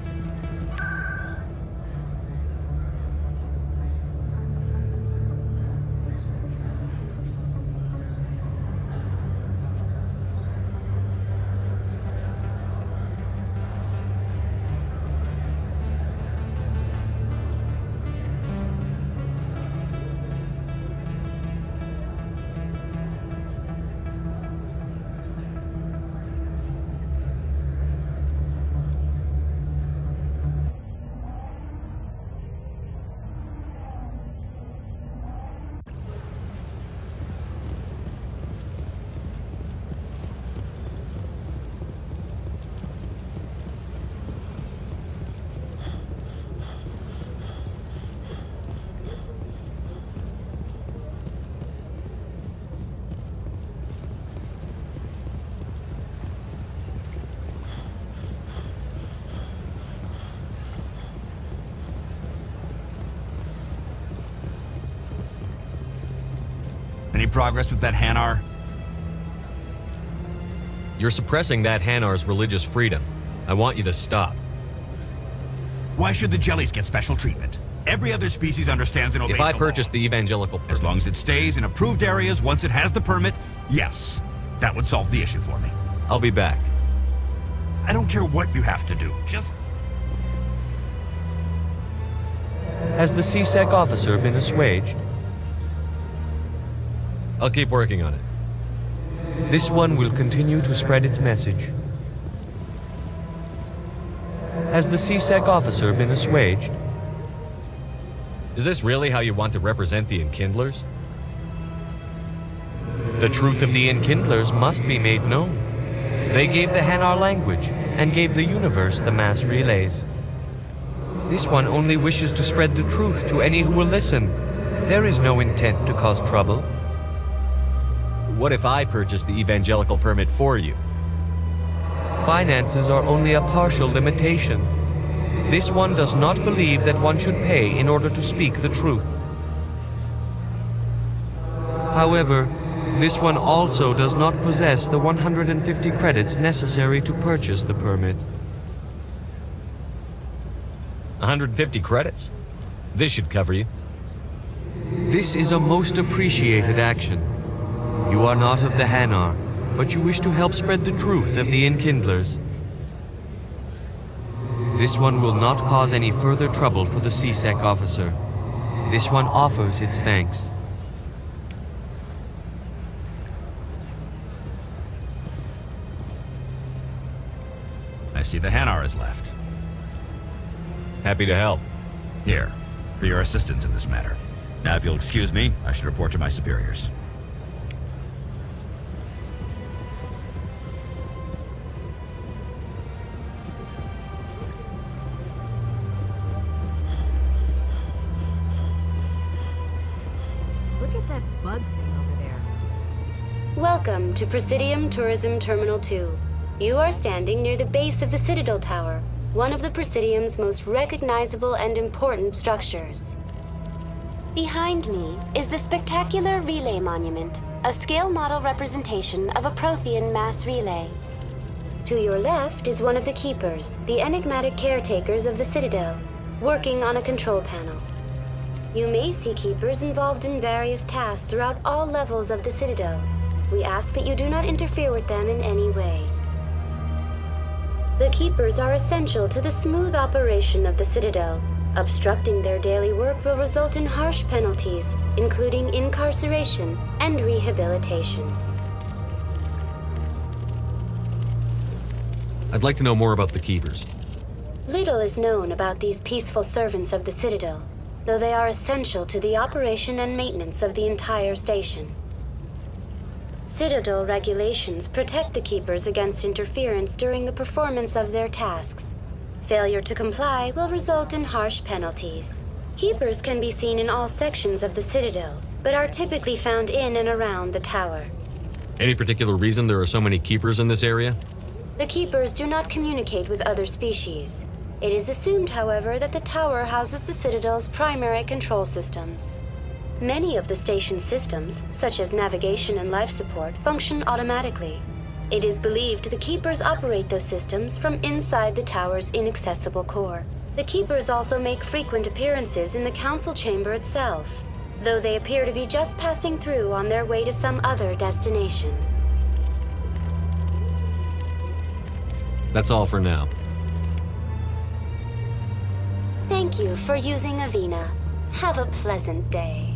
Any progress with that Hanar? You're suppressing that Hanar's religious freedom. I want you to stop. Why should the jellies get special treatment? Every other species understands and obeys If I the purchase law. the evangelical permit, As long as it stays in approved areas once it has the permit, yes. That would solve the issue for me. I'll be back. I don't care what you have to do. Just... Has the CSEC officer been assuaged? I'll keep working on it. This one will continue to spread its message. Has the CSEC officer been assuaged? Is this really how you want to represent the Enkindlers? The truth of the Enkindlers must be made known. They gave the Hanar language and gave the universe the mass relays. This one only wishes to spread the truth to any who will listen. There is no intent to cause trouble. What if I purchase the evangelical permit for you? Finances are only a partial limitation. This one does not believe that one should pay in order to speak the truth. However, this one also does not possess the 150 credits necessary to purchase the permit. 150 credits? This should cover you. This is a most appreciated action. You are not of the Hanar, but you wish to help spread the truth of the Enkindlers. This one will not cause any further trouble for the CSEC officer. This one offers its thanks. I see the Hanar is left. Happy to help. Here, for your assistance in this matter. Now, if you'll excuse me, I should report to my superiors. Look at that bug thing over there. Welcome to Presidium Tourism Terminal 2. You are standing near the base of the Citadel Tower, one of the Presidium's most recognizable and important structures. Behind me is the spectacular Relay Monument, a scale model representation of a Prothean mass relay. To your left is one of the Keepers, the enigmatic caretakers of the Citadel, working on a control panel. You may see Keepers involved in various tasks throughout all levels of the Citadel. We ask that you do not interfere with them in any way. The Keepers are essential to the smooth operation of the Citadel. Obstructing their daily work will result in harsh penalties, including incarceration and rehabilitation. I'd like to know more about the Keepers. Little is known about these peaceful servants of the Citadel, though they are essential to the operation and maintenance of the entire station. Citadel regulations protect the Keepers against interference during the performance of their tasks. Failure to comply will result in harsh penalties. Keepers can be seen in all sections of the Citadel, but are typically found in and around the tower. Any particular reason there are so many Keepers in this area? The Keepers do not communicate with other species. It is assumed, however, that the tower houses the Citadel's primary control systems. Many of the station's systems, such as navigation and life support, function automatically. It is believed the Keepers operate those systems from inside the tower's inaccessible core. The Keepers also make frequent appearances in the Council chamber itself, though they appear to be just passing through on their way to some other destination. That's all for now. Thank you for using Avina. Have a pleasant day.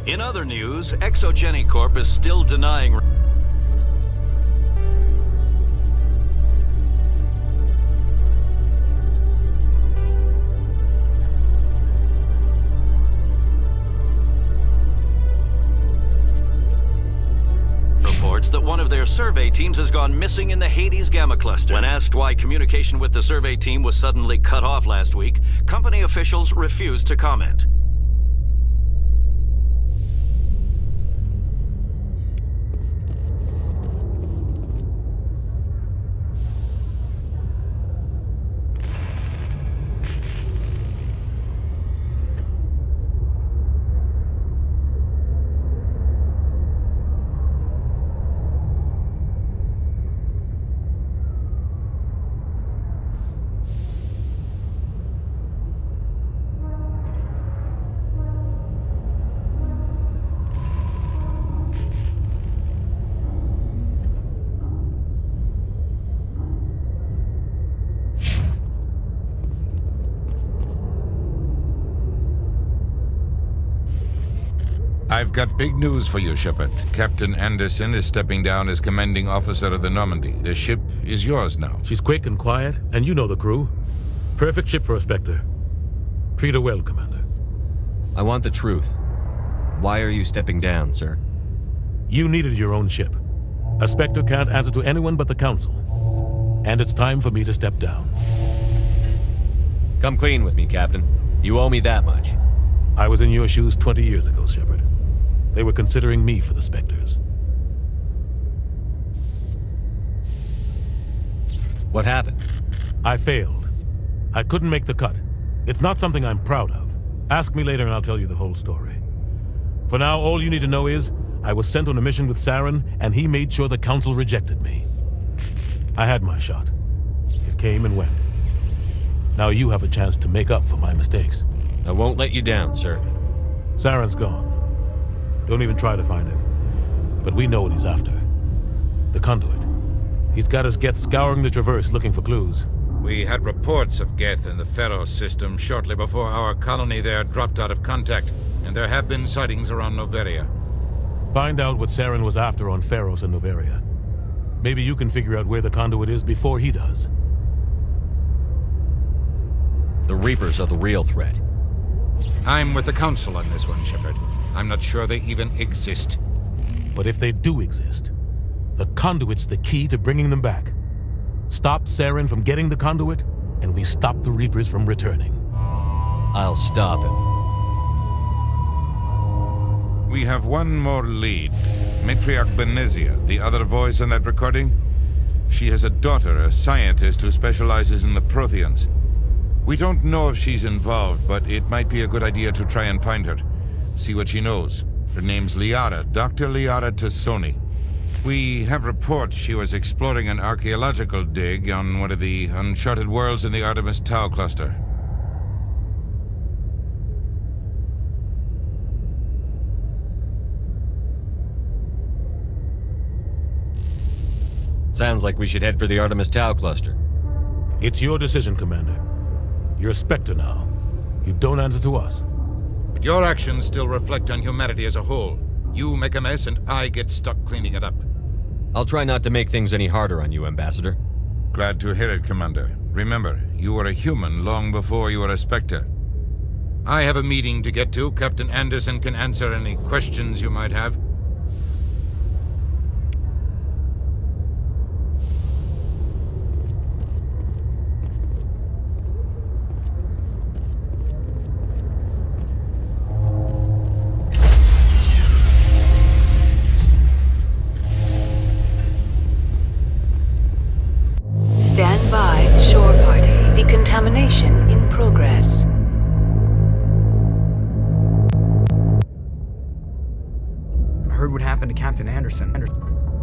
In other news, Exogeny Corp is still denying reports that one of their survey teams has gone missing in the Hades Gamma Cluster. When asked why communication with the survey team was suddenly cut off last week, company officials refused to comment. I've got big news for you, Shepard. Captain Anderson is stepping down as commanding officer of the Normandy. The ship is yours now. She's quick and quiet, and you know the crew. Perfect ship for a Spectre. Treat her well, Commander. I want the truth. Why are you stepping down, sir? You needed your own ship. A Spectre can't answer to anyone but the Council. And it's time for me to step down. Come clean with me, Captain. You owe me that much. I was in your shoes 20 years ago, Shepard. They were considering me for the Spectres. What happened? I failed. I couldn't make the cut. It's not something I'm proud of. Ask me later and I'll tell you the whole story. For now, all you need to know is, I was sent on a mission with Saren, and he made sure the Council rejected me. I had my shot. It came and went. Now you have a chance to make up for my mistakes. I won't let you down, sir. Saren's gone. Don't even try to find him. But we know what he's after. The conduit. He's got his Geth scouring the Traverse looking for clues. We had reports of Geth in the Pharos system shortly before our colony there dropped out of contact, and there have been sightings around Noveria. Find out what Saren was after on Pharos and Noveria. Maybe you can figure out where the conduit is before he does. The Reapers are the real threat. I'm with the Council on this one, Shepard. I'm not sure they even exist. But if they do exist, the conduit's the key to bringing them back. Stop Saren from getting the conduit, and we stop the Reapers from returning. I'll stop him. We have one more lead. Matriarch Benezia, the other voice in that recording. She has a daughter, a scientist who specializes in the Protheans. We don't know if she's involved, but it might be a good idea to try and find her. See what she knows. Her name's Liara, Dr. Liara Tassoni. We have reports she was exploring an archaeological dig on one of the uncharted worlds in the Artemis Tau cluster. Sounds like we should head for the Artemis Tau cluster. It's your decision, Commander. You're a Spectre now. You don't answer to us. But your actions still reflect on humanity as a whole. You make a mess and I get stuck cleaning it up. I'll try not to make things any harder on you, Ambassador. Glad to hear it, Commander. Remember, you were a human long before you were a Spectre. I have a meeting to get to. Captain Anderson can answer any questions you might have. Stand by, shore party. Decontamination in progress. I heard what happened to Captain Anderson.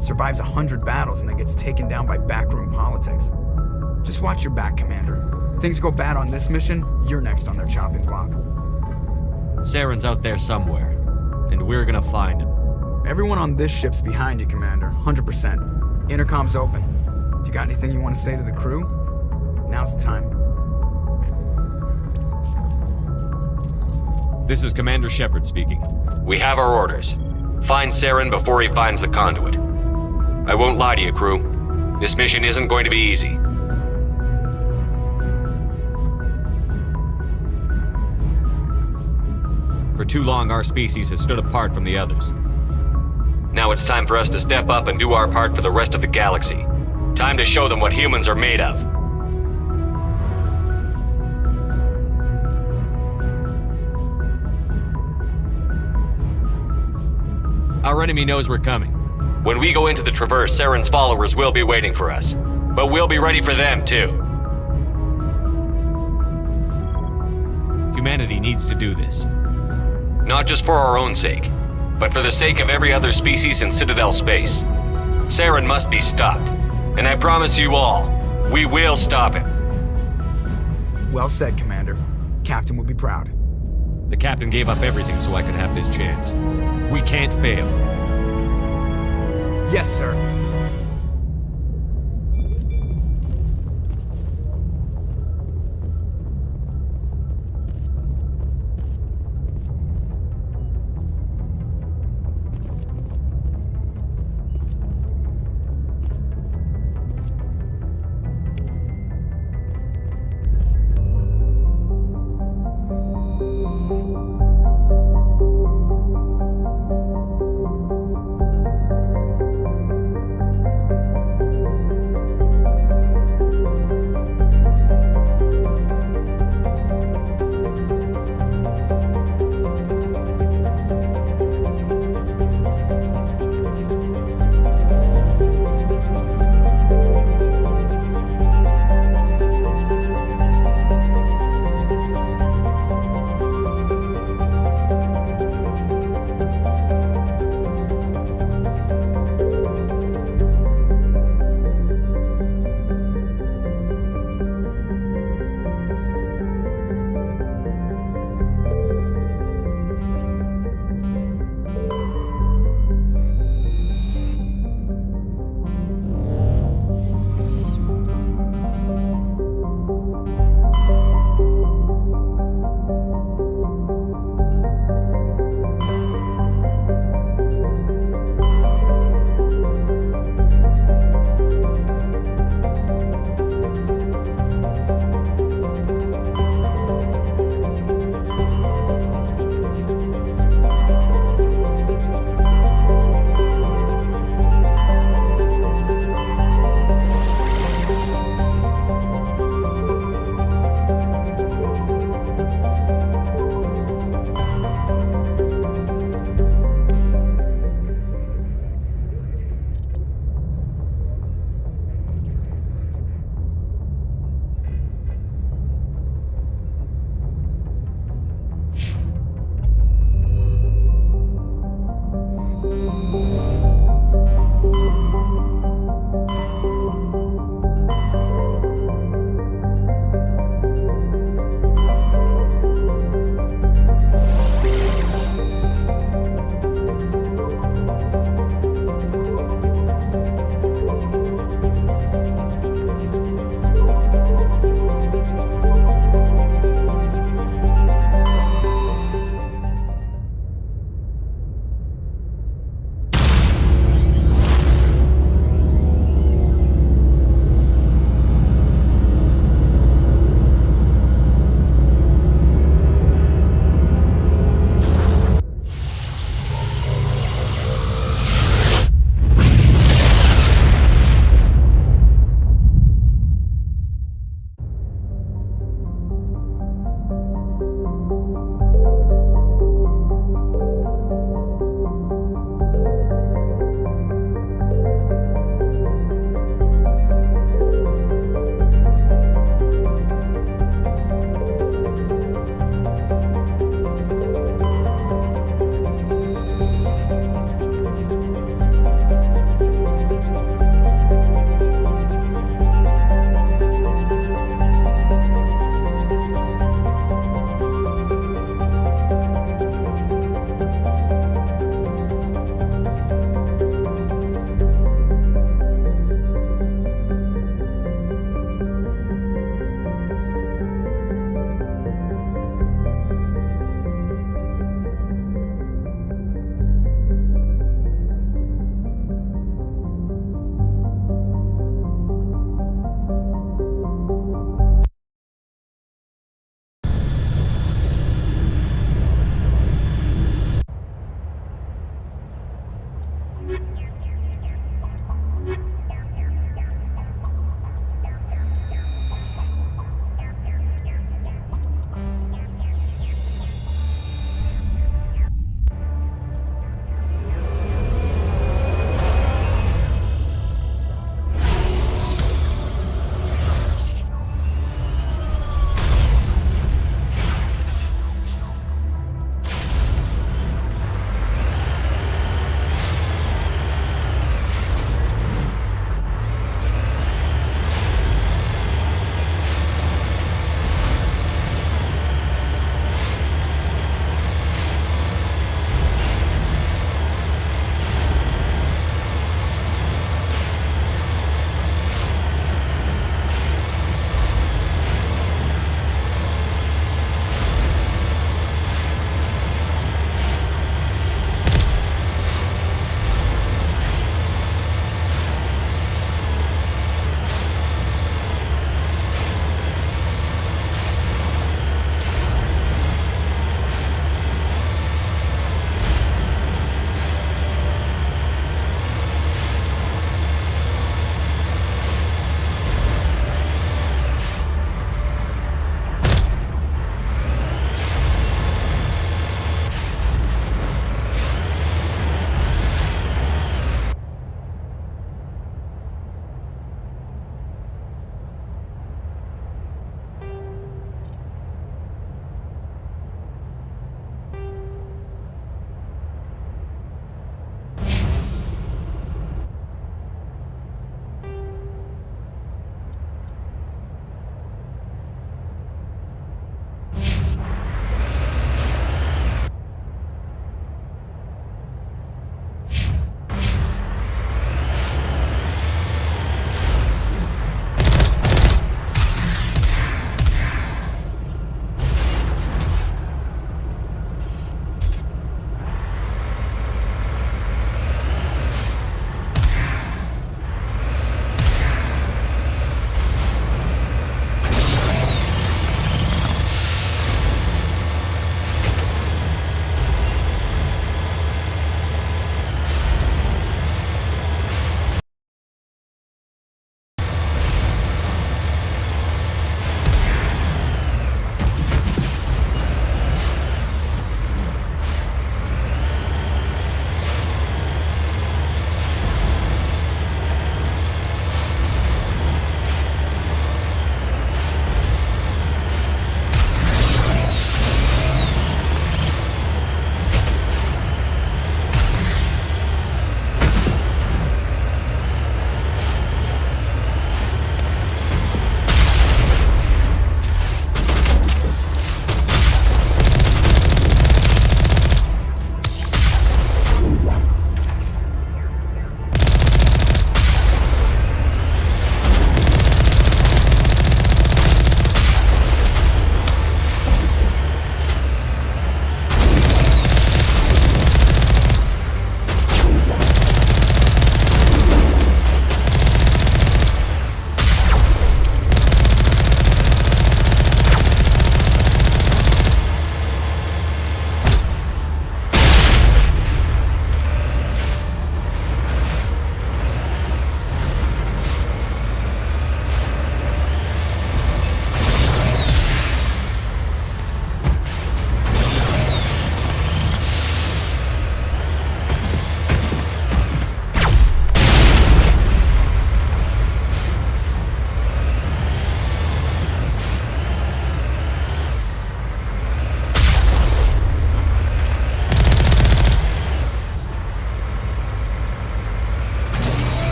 Survives 100 battles and then gets taken down by backroom politics. Just watch your back, Commander. Things go bad on this mission, you're next on their chopping block. Saren's out there somewhere, and we're gonna find him. Everyone on this ship's behind you, Commander. 100%. Intercom's open. If you got anything you want to say to the crew, now's the time. This is Commander Shepard speaking. We have our orders. Find Saren before he finds the conduit. I won't lie to you, crew. This mission isn't going to be easy. For too long, our species has stood apart from the others. Now it's time for us to step up and do our part for the rest of the galaxy. Time to show them what humans are made of. Our enemy knows we're coming. When we go into the Traverse, Saren's followers will be waiting for us. But we'll be ready for them, too. Humanity needs to do this. Not just for our own sake, but for the sake of every other species in Citadel space. Saren must be stopped. And I promise you all, we will stop him. Well said, Commander. Captain will be proud. The captain gave up everything so I could have this chance. We can't fail. Yes, sir.